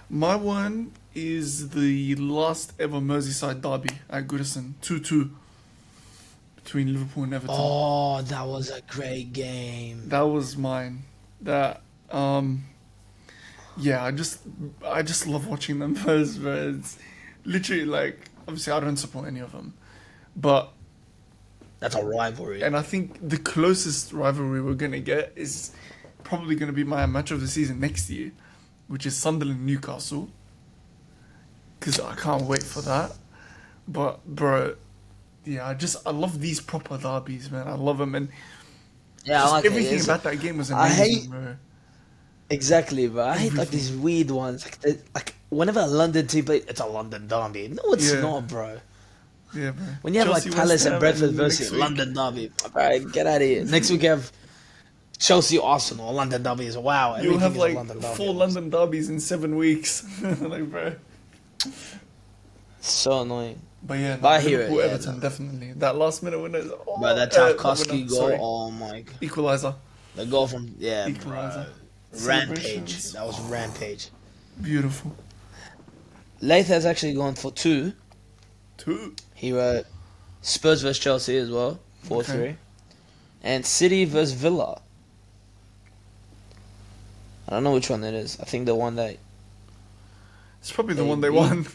My one is the last ever Merseyside derby at Goodison, 2-2 between Liverpool and Everton. Oh, that was a great game. That was mine. That yeah, I just love watching them because it's literally like, obviously I don't support any of them, but That's a rivalry. and I think the closest rivalry we're gonna get is probably gonna be my match of the season next year, which is Sunderland Newcastle. Because I can't wait for that. But bro, yeah, I love these proper derbies, man. I love them, and Yeah, I just like everything it. about that game was I amazing, hate- bro. Exactly, but I hate like Everything. these weird ones. Like whenever a London team play, it's a London derby. No, it's Yeah. not, bro. Yeah, bro. When you have Chelsea, like West Palace Ham, and Brentford then versus next week- London derby, alright, get out of here. Next week you have Chelsea Arsenal London derby is wow. You'll everything have is a like London derby. 4 London derbies in 7 weeks, like bro. So annoying. But yeah, But I hear it, Liverpool, yeah, Everton, no. definitely. That last minute winner is But that not Tarkowski winner, goal, sorry. oh my god. Equalizer. The goal from Equalizer. bro. Rampage. Celebrations. That was rampage. Beautiful. Lath has actually gone for 2. 2. He wrote Spurs vs Chelsea as well, 4-3. Okay. And City vs Villa. I don't know which one it is. I think the one that It's probably the They one they beat- won.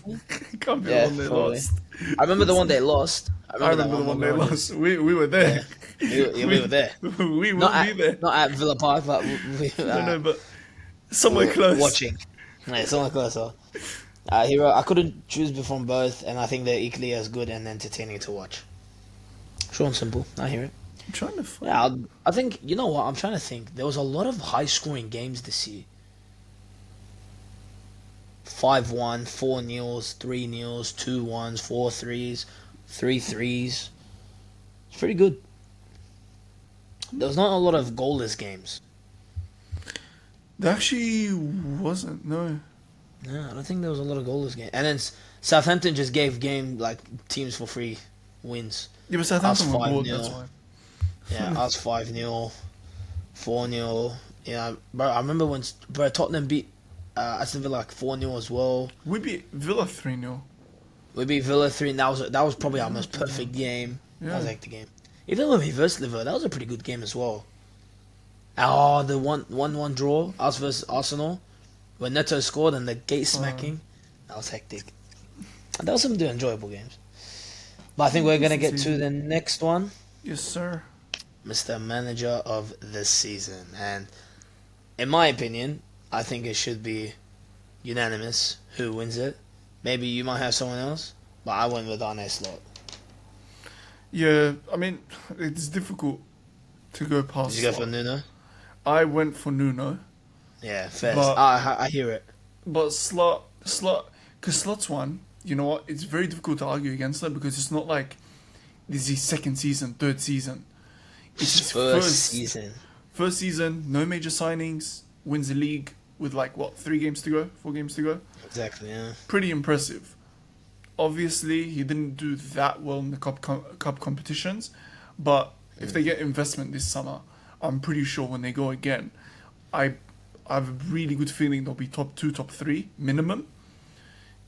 Can't be Yeah, the one they probably. lost. I remember the one they lost. I remember the one they Maguire lost. We were there. We were there. We will Not be at, there. not at Villa Park, but we No, but somewhere close. watching. Yeah, somewhere closer. He wrote, I couldn't choose from both, and I think they're equally as good and entertaining to watch. Short and simple. I hear it. I'm trying to find. Yeah, I think, you know what, I'm trying to think. There was a lot of high-scoring games this year. 5-1, 4-0s, 3-0s, 2-1s, 4-3s, 3-3s. It's pretty good. There was not a lot of goalless games. There actually wasn't. No. No, I don't think there was a lot of goalless games. And then Southampton just gave teams for free wins. Yeah, but Southampton were 5-0. bored. That's why. Yeah, us 5-0, 4-0. Yeah, bro, I remember when Tottenham beat Aston Villa like 4-0 as well. We beat Villa 3-0. We beat Villa 3, and that was probably our most perfect game. That was Yeah. like the game. Even when we versed Liverpool, that was a pretty good game as well. Oh, the 1-1 draw, us versus Arsenal, when Neto scored and the gate smacking, that was hectic. And that was some enjoyable games. But I think we're gonna get to the next one, Yes, sir. Mr. Manager of the Season, and in my opinion, I think it should be unanimous who wins it. Maybe you might have someone else, but I went with Arne Slot. Yeah, I mean, it's difficult to go past Did you go for Slot. Nuno? I went for Nuno, Yeah, fairs. but I hear it. Slot, because Slot's one, you know what? It's very difficult to argue against that because it's not like this is his second season, third season. It's his First season. first season, no major signings, wins the league with like what, 3 games to go, 4 games to go. Exactly, yeah. Pretty impressive. Obviously, he didn't do that well in the cup competitions, but if they get investment this summer, I'm pretty sure when they go again, I have a really good feeling they'll be top 2, top 3 minimum,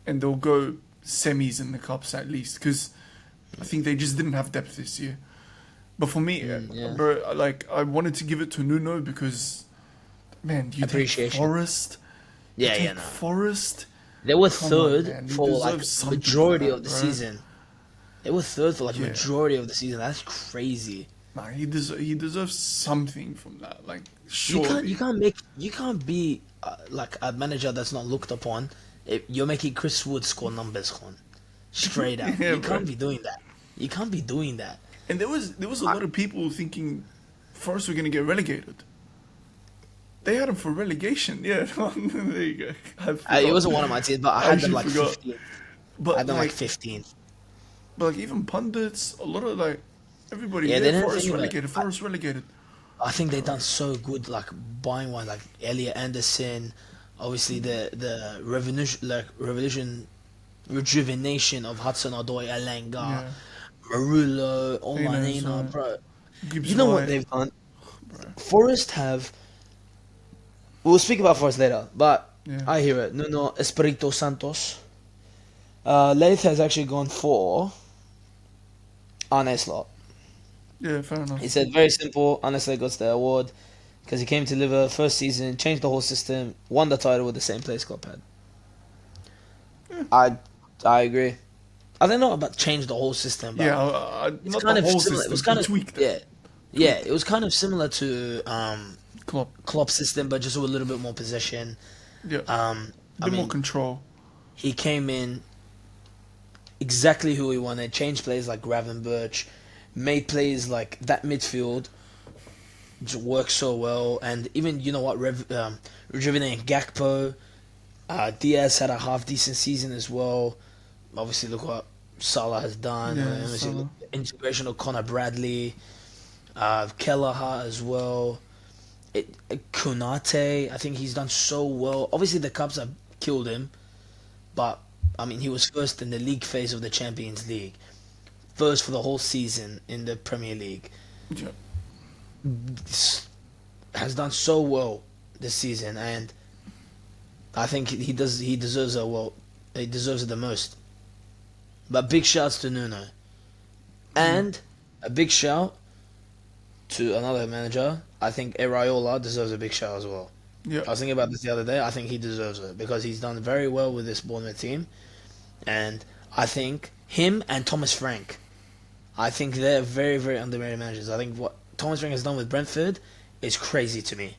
and they'll go semis in the cups at least because I think they just didn't have depth this year. But for me, Yeah. bro, like I wanted to give it to Nuno because, man, you take Appreciation. Forest, you Yeah, take yeah, no. Forest. They were Come on, third man. You for like deserve something majority for that, of the bro. season. They were third for like Yeah. majority of the season. That's crazy. Nah, he deserves something from that. Like, You surely. can't be like a manager that's not looked upon. If you're making Chris Wood score numbers, Con. Straight up. Yeah, You bro. can't be doing that. You can't be doing that. And there was a lot of people thinking Forest were gonna get relegated. They had him for relegation. Yeah, there you go. I It forgot. wasn't one of my teams, but I I had them actually like forgot. 15. I But had them like like, 15. but like even pundits, a lot of like everybody. Yeah, they Yeah, didn't Forest think of it. relegated. Forest relegated. I think they done so good, like buying one like Elliot Anderson, obviously the rejuvenation of Hudson Odoi, Elenga, Yeah. Marulo, Hernandez, Omanena, bro. Gibbs You know what White, they've done? bro. Forest have. We'll speak about Forest later, but Yeah. I hear it. Nuno Espirito Santos. Leith has actually gone for Arne Slot. Yeah, fair enough. He said very simple. Arne Slot got the award because he came to Liver first season, changed the whole system, won the title with the same place club had. I agree. I don't know about change the whole system, but Yeah, it's not kind the of whole similar. system. It was kind he of tweaked it. yeah. It was kind of similar to Klopp. Klopp's system, but just with a little bit more possession. Yeah. I bit more mean, control. he came in exactly who he wanted, changed plays like Gravenberch, made plays like that midfield just work so well, and even, you know what, rejuvenating Gakpo, Diaz had a half decent season as well. Obviously, look what Salah has done. Yeah, Obviously, Salah. integration of Connor Bradley, Kelleher as well. Konate, I think he's done so well. Obviously, the Cups have killed him, but I mean, he was first in the league phase of the Champions League, first for the whole season in the Premier League. Yeah. Has done so well this season, and I think he deserves it. Well, he deserves it the most. But big shouts to Nuno, and a big shout to another manager. I think Araola deserves a big shout as well. Yeah. I was thinking about this the other day. I think he deserves it because he's done very well with this Bournemouth team, and I think him and Thomas Frank, I think they're very, very underrated managers. I think what Thomas Frank has done with Brentford is crazy to me.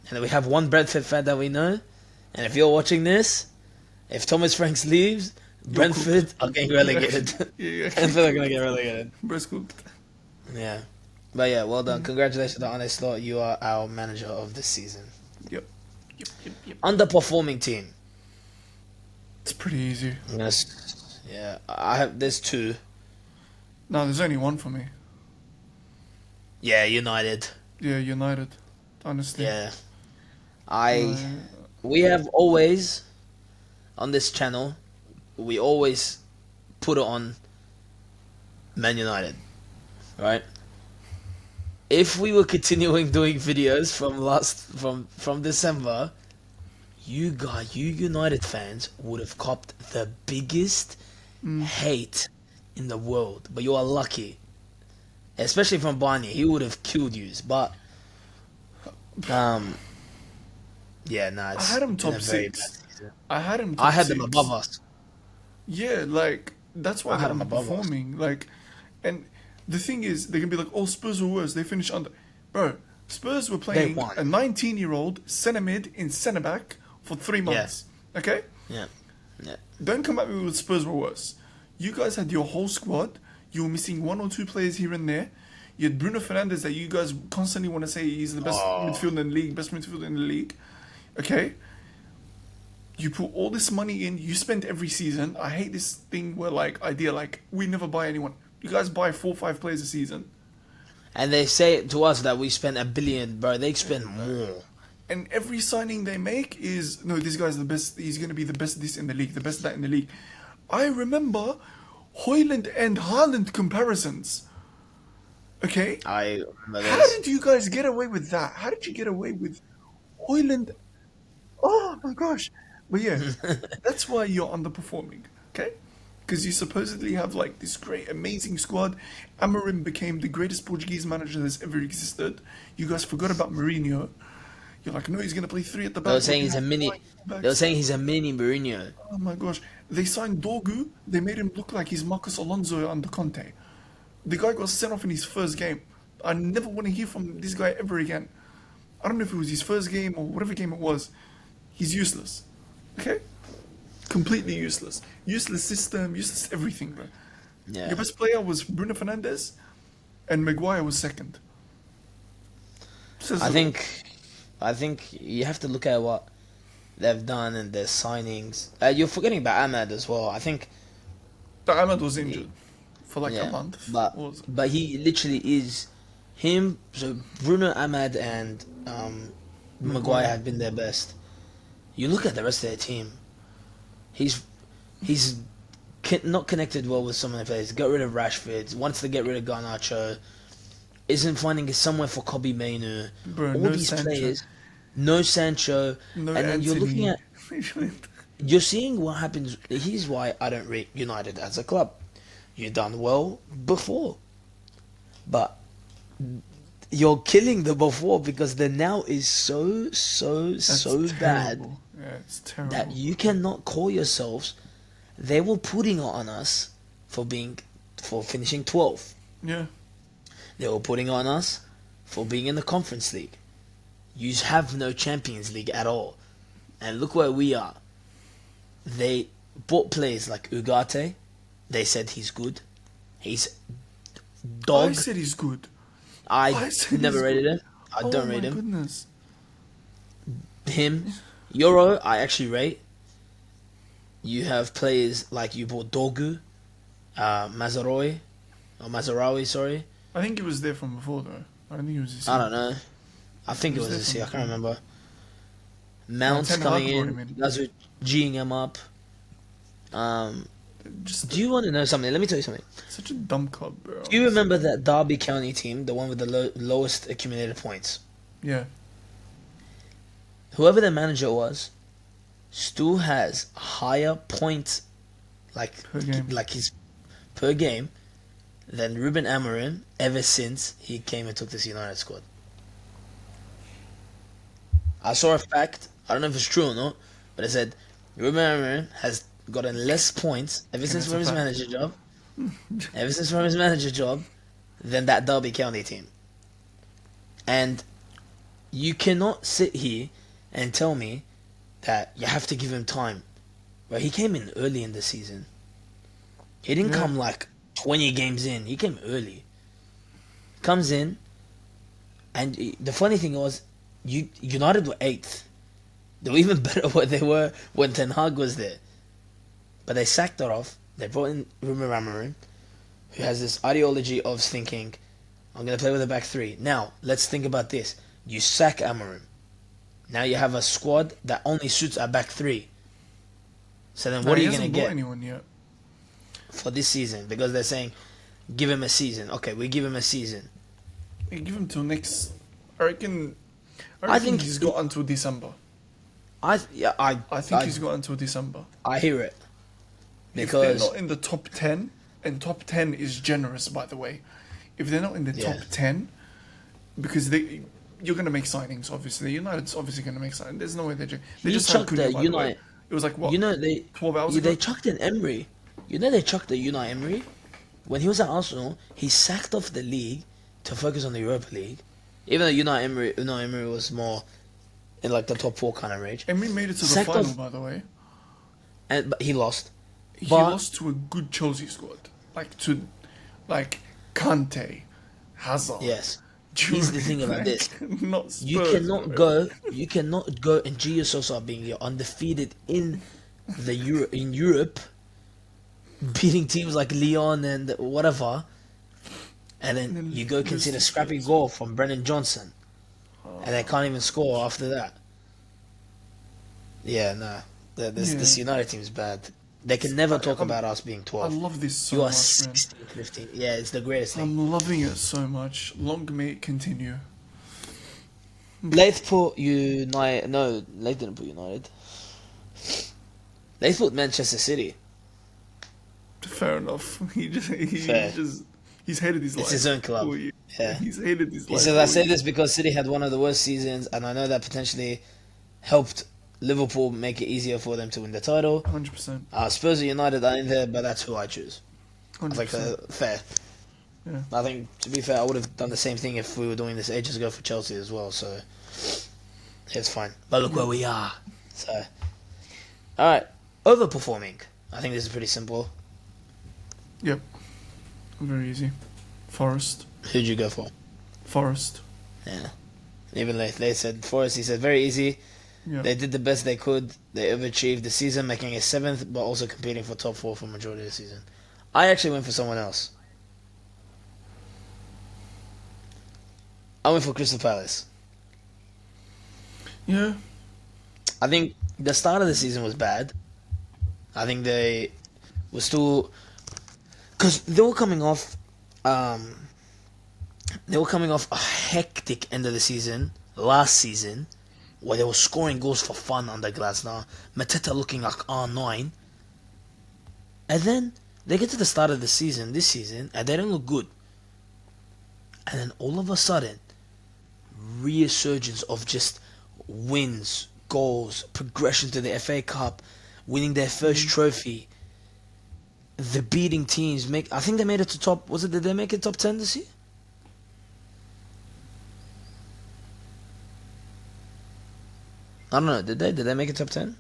And we have one Brentford fan that we know, and if you're watching this, if Thomas Frank leaves, Brentford are getting relegated. Yeah. Brentford are gonna get relegated. Bro's cooked. Yeah, but yeah, well done. Congratulations to Arne Slot. You are our manager of this season. Yep. Underperforming team. It's pretty easy. Yes. Yeah, I have. There's two. No, there's only one for me. Yeah, United. Yeah, United. Honestly. Yeah, Uh, we have always on this channel, we always put it on Man United, right? If we were continuing doing videos from December, you United fans would have copped the biggest hate in the world. But you are lucky, especially from Barney. He would have killed you. But yeah, nah. I It's had him been top a very 6. bad season. I had him top I had them 6. above us. Yeah, like that's why I had they're him above us. underperforming. Like, and the thing is, they can be like, "Oh, Spurs were worse. They finished under." Bro, Spurs were playing won. a 19-year-old centre mid in centre back for 3 months. Okay, Yeah, yeah. don't come at me with Spurs were worse. You guys had your whole squad. You were missing one or two players here and there. You had Bruno Fernandes that you guys constantly want to say he's the best midfielder in the league, best midfielder in the league. Okay? You put all this money in, you spend every season. I hate this thing where, we never buy anyone. You guys buy 4 or 5 players a season. And they say to us that we spend $1 billion, bro. They spend more. And every signing they make is, no, this guy's the best, he's going to be the best this in the league, the best that in the league. I remember Højlund and Haaland comparisons. Okay? I remember How did you guys get away with that? How did you get away with Højlund? Oh my gosh. But yeah, that's why you're underperforming, okay? Because you supposedly have this great, amazing squad. Amorim became the greatest Portuguese manager that's ever existed. You guys forgot about Mourinho. You're like, no, he's going to play 3 at the back. They were saying he's a mini. They were saying he's a mini Mourinho. Oh my gosh. They signed Dorgu. They made him look like he's Marcos Alonso under Conte. The guy got sent off in his first game. I never want to hear from this guy ever again. I don't know if it was his first game or whatever game it was. He's useless. Okay? Completely useless. Useless system, useless everything, bro. Yeah. Your best player was Bruno Fernandes, and Maguire was second. I think you have to look at what they've done and their signings. You're forgetting about Ahmad as well. I think Ahmad was injured for a month. But he literally is him. So Bruno, Ahmad, and Maguire have been their best. You look at the rest of their team. He's not connected well with some of the players. Got rid of Rashford. Wants to get rid of Garnacho. Isn't finding somewhere for Kobe Mainoo. All these Sancho. Players. No Sancho. No and then Anthony. You're looking at... You're seeing what happens. Here's why I don't rate United as a club. You've done well before. But you're killing the before because the now is so bad. Yeah, it's terrible. That you cannot call yourselves. They were putting it on us for finishing 12th. Yeah. They were putting on us for being in the Conference League. You have no Champions League at all. And look where we are. They bought players like Ugarte. They said he's good. He's dog. I said he's good. I never rated him. I don't rate him. Goodness. Him. Euro, I actually rate. You have players like you bought Dorgu, Mazarawi, sorry. I think he was there from before though. I don't think he was this year. I don't know. I think it was this year. I can't remember. Mount's coming in. You guys are G'ing him up. Do you want to know something? Let me tell you something. Such a dumb club, bro. Do you remember that Derby County team, the one with the lowest accumulated points? Yeah. Whoever the manager was, still has higher points, per game, than Ruben Amorim ever since he came and took this United squad. I saw a fact. I don't know if it's true or not, but it said Ruben Amorim has gotten less points ever since from his manager job. Than that Derby County team. And you cannot sit here and tell me that you have to give him time. But he came in early in the season. He didn't come 20 games in. He came early. Comes in, and the funny thing was, United were 8th. They were even better where they were when Ten Hag was there. But they sacked it off. They brought in Ruben Amorim, who has this ideology of thinking, I'm going to play with a back 3. Now, let's think about this. You sack Amorim. Now you have a squad that only suits a back 3. So then what are you going to get anyone yet for this season? Because they're saying, give him a season. Okay, we give him a season. You give him till next... I think he's got until December. I think he's got until December. I hear it. Because if they're not in the top 10, and top 10 is generous, by the way. If they're not in the top 10, because you're going to make signings, obviously. United's obviously going to make signings. There's no way they just chucked the United. It was like, what, 12 hours ago? They chucked in Emery. They chucked the Unai Emery. When he was at Arsenal, he sacked off the league to focus on the Europa League. Even though Unai Emery was more in the top 4 kind of range. Emery made it to the final, by the way. But he lost. He lost to a good Chelsea squad. Like Kante, Hazard. Yes. Here's the thing Dude, about this. like, not You Spurs, cannot bro. go. You cannot go and G yourself up being you're undefeated in the Europe, beating teams like Lyon and whatever, and And then then you go lose concede a to scrappy Spurs. goal from Brennan Johnson, and they can't even score after that. Yeah, no, this Yeah. United team is bad. They can never talk I'm- about us being I 12. love this so You are much, man. 16, 15. Yeah, it's the greatest thing. I'm loving it so much. Long may it continue. Leith put United. No, Leith didn't put United. Leith put Manchester City. Fair enough. Fair. He's hated his life. It's his own club. all year. Yeah. He's hated his He life. says, I all say year. this because City had one of the worst seasons, and I know that potentially helped Liverpool make it easier for them to win the title. 100%. Spurs and United are in there, but that's who I choose. I was like, 100%. fair. Yeah. I think, to be fair, I would have done the same thing if we were doing this ages ago for Chelsea as well, so it's fine. But look where we are. So, alright, overperforming. I think this is pretty simple. Yep. Very easy. Forest. Who'd you go for? Forest. Yeah. Even they said Forest, he said, very easy. Yeah. They did the best they could. They overachieved the season, making it 7th, but also competing for top 4 for majority of the season. I actually went for someone else. I went for Crystal Palace. Yeah. I think the start of the season was bad. I think they were still... Because they were coming off... they were coming off a hectic end of the season, last season, where they were scoring goals for fun under Glasner. Mateta looking like R9. And then they get to the start of the season, this season, and they don't look good. And then all of a sudden, resurgence of just wins, goals, progression to the FA Cup, winning their first trophy. The beating teams I think they made it to top. Did they make it top 10 this year? I don't know. Did they? Did they make it top 10?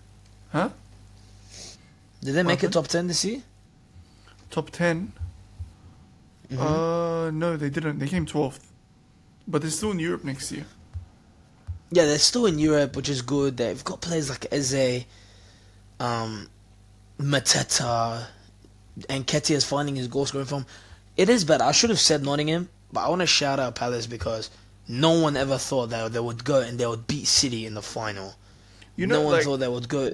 Huh? Did they make it happened? top 10 this year? Top 10? No, they didn't. They came 12th. But they're still in Europe next year. Yeah, they're still in Europe, which is good. They've got players like Eze, Mateta, and Nketiah's finding his goal scoring form. It is bad. I should have said Nottingham, but I want to shout out Palace because no one ever thought that they would go and they would beat City in the final. You know, No one like, thought they would go.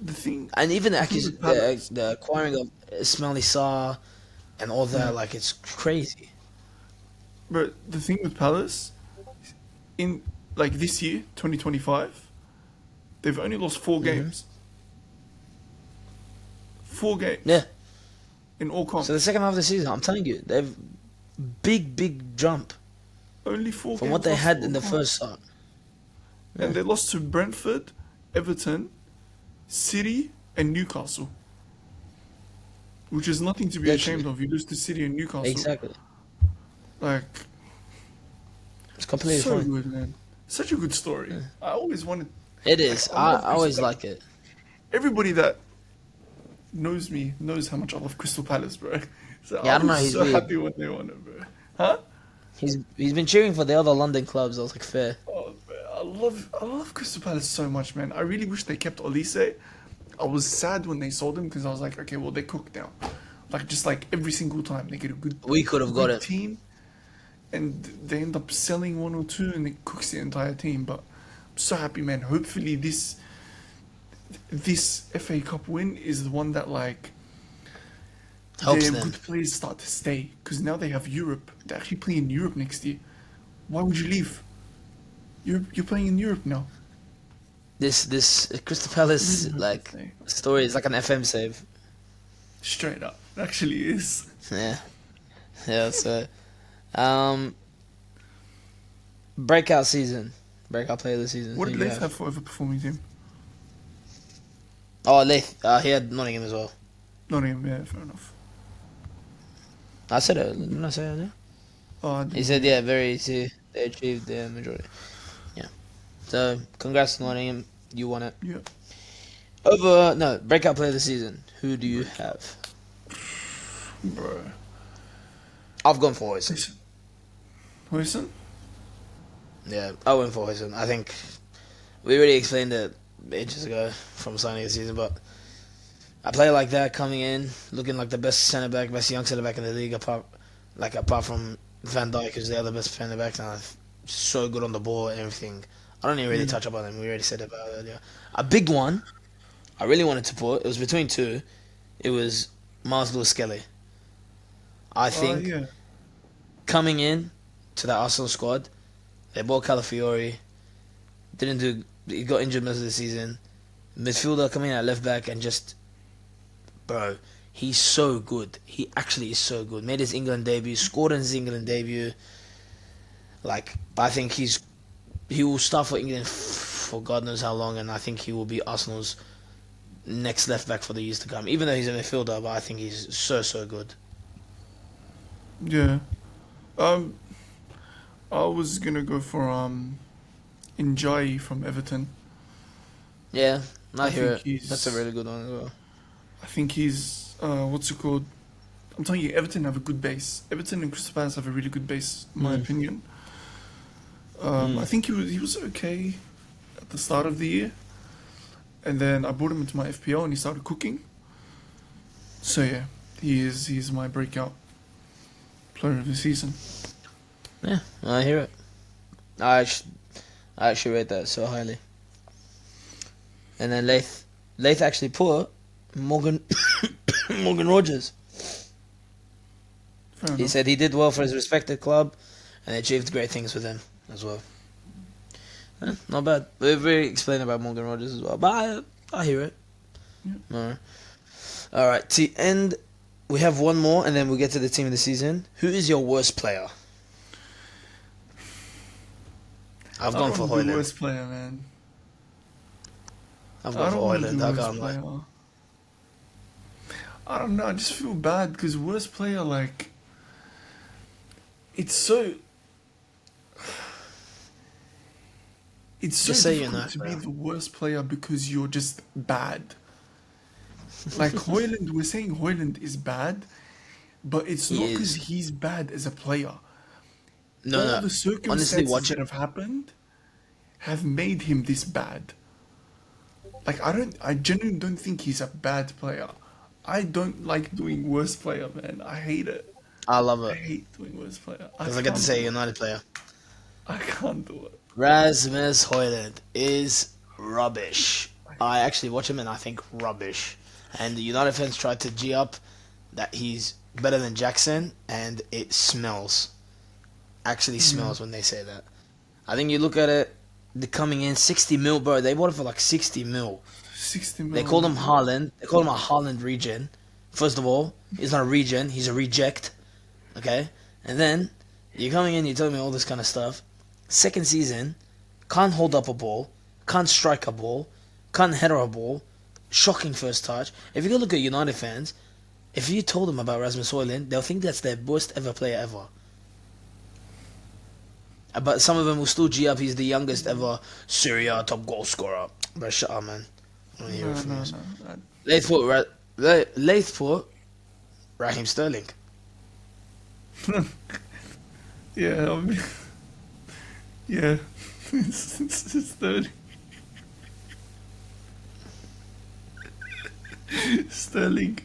the thing... And even with Palace- the acquiring of Ismaili Sarr and all that, Yeah. like, it's crazy. But the thing with Palace, in like this year, 2025, they've only lost 4 games. 4 games. Yeah. In all comps. So the second half of the season, I'm telling you, they've big jump Only 4 from games what they lost had in in all the comps. first start. And they lost to Brentford, Everton, City, and Newcastle. Which is nothing to be ashamed of. You lose to City and Newcastle. Exactly. Like, It's completely so fine. good, man. Such a good story. I always wanted... It is. I love I always Crystal like it. Everybody that knows me knows how much I love Crystal Palace, bro. So Yeah, I don't know, was he's so weird. happy when they won it, bro. Huh? He's been cheering for the other London clubs. I was like, fair. Oh, man, I love Crystal Palace so much, man. I really wish they kept Olise. I was sad when they sold him because I was like, okay, well, they're cooked now. Like, just like every single time they get a good, We could have got good it. team, and they end up selling 1 or 2, and it cooks the entire team. But I'm so happy, man. Hopefully, this FA Cup win is the one that like Helps their them. good players start to stay because now they have Europe. They actually play in Europe next year. Why would you leave? You're playing in Europe now. This Crystal Palace Really like hope they stay. story is like an FM save. Straight up, it actually is. Yeah. Yeah. So, breakout season, breakout player of the season. What Who did do you Leith have for overperforming team? Oh, Leith. He had Nottingham as well. Nottingham, yeah, fair enough. I said it. Didn't I say it earlier? Oh, I He didn't- said, yeah, very easy. They achieved their majority. Yeah. So, congrats, Nottingham. You won it. yeah. Breakout player of the season. Who do you have? Bro. I've gone for Hoyson. Hoyson? Yeah, I went for Hoyson. I think we already explained it ages ago from signing the season, but a player like that coming in, looking like the best centre back, best young centre back in the league, apart from Van Dijk, who's the other best centre back now, so good on the ball and everything. I don't even really touch up on him. We already said about it earlier. A big one I really wanted to put. It was between two. It was Miles Lewis-Skelly. I think Yeah. coming in to that Arsenal squad, they bought Calafiori. He got injured most of the season. Midfielder coming in at left back and just, bro, he's so good. He actually is so good. Made his England debut, scored in his England debut. Like, I think he will start for England for God knows how long, and I think he will be Arsenal's next left back for the years to come. Even though he's a midfielder, but I think he's so good. Yeah. I was gonna go for Njai from Everton. Yeah, I hear think it. That's a really good one as well. I think he's what's it called? I'm telling you, Everton have a good base. Everton and Crystal Palace have a really good base, in my opinion. I think he was okay at the start of the year, and then I brought him into my FPL and he started cooking. So yeah, he's my breakout player of the season. Yeah, I hear it. I actually rate that so highly. And then Lath actually put Morgan Morgan Rogers. Fair He enough. said he did well for his respected club and achieved great things with him as well. Not bad. We've already explained about Morgan Rogers as well, but I hear it. Yeah. Alright, to end, we have one more and then we'll get to the team of the season. Who is your worst player? I've gone for The Hoyland. worst player, man. I've I gone don't for want to Hoyland. do I worst can't lie. player. I don't know. I just feel bad because worst player, like, it's so. It's so Just say you're difficult not, to be bro. the worst player because you're just bad. Like Hoyland, we're saying Hoyland is bad, but it's He not because is. he's bad as a player. No, All no. the Honestly, circumstances watch that it. have happened have made him this bad. Like I genuinely don't think he's a bad player. I don't like doing worst player, man. I hate it. I love I it. hate doing worst player. I Because I get to can't say do it. United player. I can't do it. Rasmus Højlund is rubbish. I actually watch him and I think rubbish. And the United fans tried to G up that he's better than Jackson, and it smells. Actually smells when they say that. I think you look at it, the coming in 60 mil, bro. They bought it for like 60 mil. 60 They mil. called him Haaland. They called him a Haaland regen. First of all, he's not a regen. He's a reject. Okay? And then, you're coming in, you're telling me all this kind of stuff. Second season, can't hold up a ball, can't strike a ball, can't header a ball, shocking first touch. If you go look at United fans, if you told them about Rasmus Højlund, they'll think that's their worst ever player ever. But some of them will still G up, he's the youngest ever Syria top goal scorer. Bro, shut up, man. I don't hear it from you. No. Lath put Raheem Sterling. Yeah, yeah. It's 30. Sterling.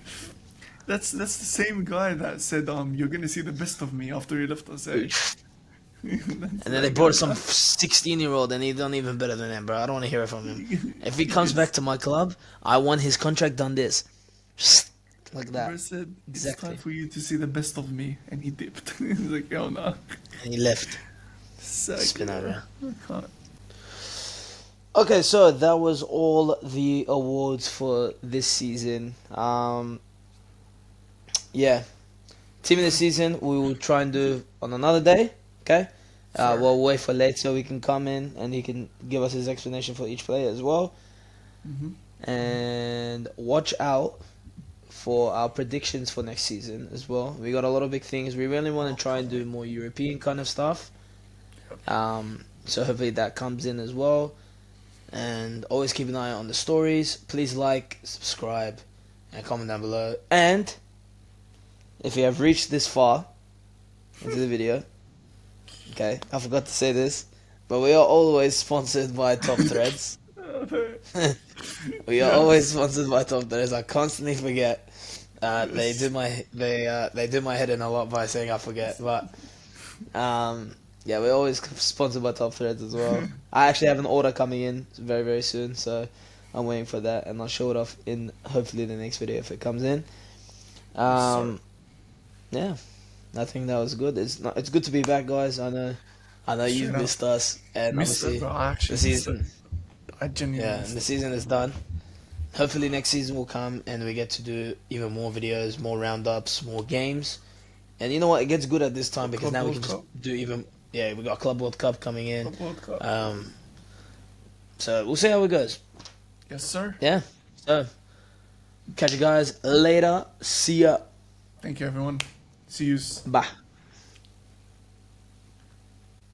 That's the same guy that said you're gonna see the best of me after he left us. Eh? And then they brought some 16-year-old and he's done even better than him, bro. I don't want to hear it from him. If he comes back to my club, I want his contract done this. Just like that. Bro said, it's Exactly. time for you to see the best of me, and he dipped. He's like, oh no. And he left. Suck Spin it, out, bro. I can't. Okay, so that was all the awards for this season. Yeah. Team of the season, we will try and do on another day. Okay? Sure. We'll wait for Late so we can come in and he can give us his explanation for each player as well. And watch out for our predictions for next season as well. We got a lot of big things. We really want to try and do more European kind of stuff. So hopefully that comes in as well. And always keep an eye on the stories. Please like, subscribe, and comment down below. And if you have reached this far into the video, okay, I forgot to say this, but we are always sponsored by Top Threads. We are always sponsored by Top Threads. I constantly forget. They Yes. do my head in a lot by saying I forget, but yeah, we're always sponsored by Top Threads as well. I actually have an order coming in very very soon, so I'm waiting for that, and I'll show it off in hopefully the next video if it comes in. Sir. Yeah, I think that was good. It's good to be back, guys. I know you've Straight up. missed us, and Missed it, obviously bro. I the actually missed it. season, I genuinely yeah, and missed the it. season is done. Hopefully next season will come and we get to do even more videos, more roundups, more games. And you know what? It gets good at this time because Club now we World can just Cup. do even. Yeah, we got Club World Cup coming in. Club World Cup. So we'll see how it goes. Yes, sir. Yeah. So catch you guys later. See ya. Thank you, everyone. See yous. Bye.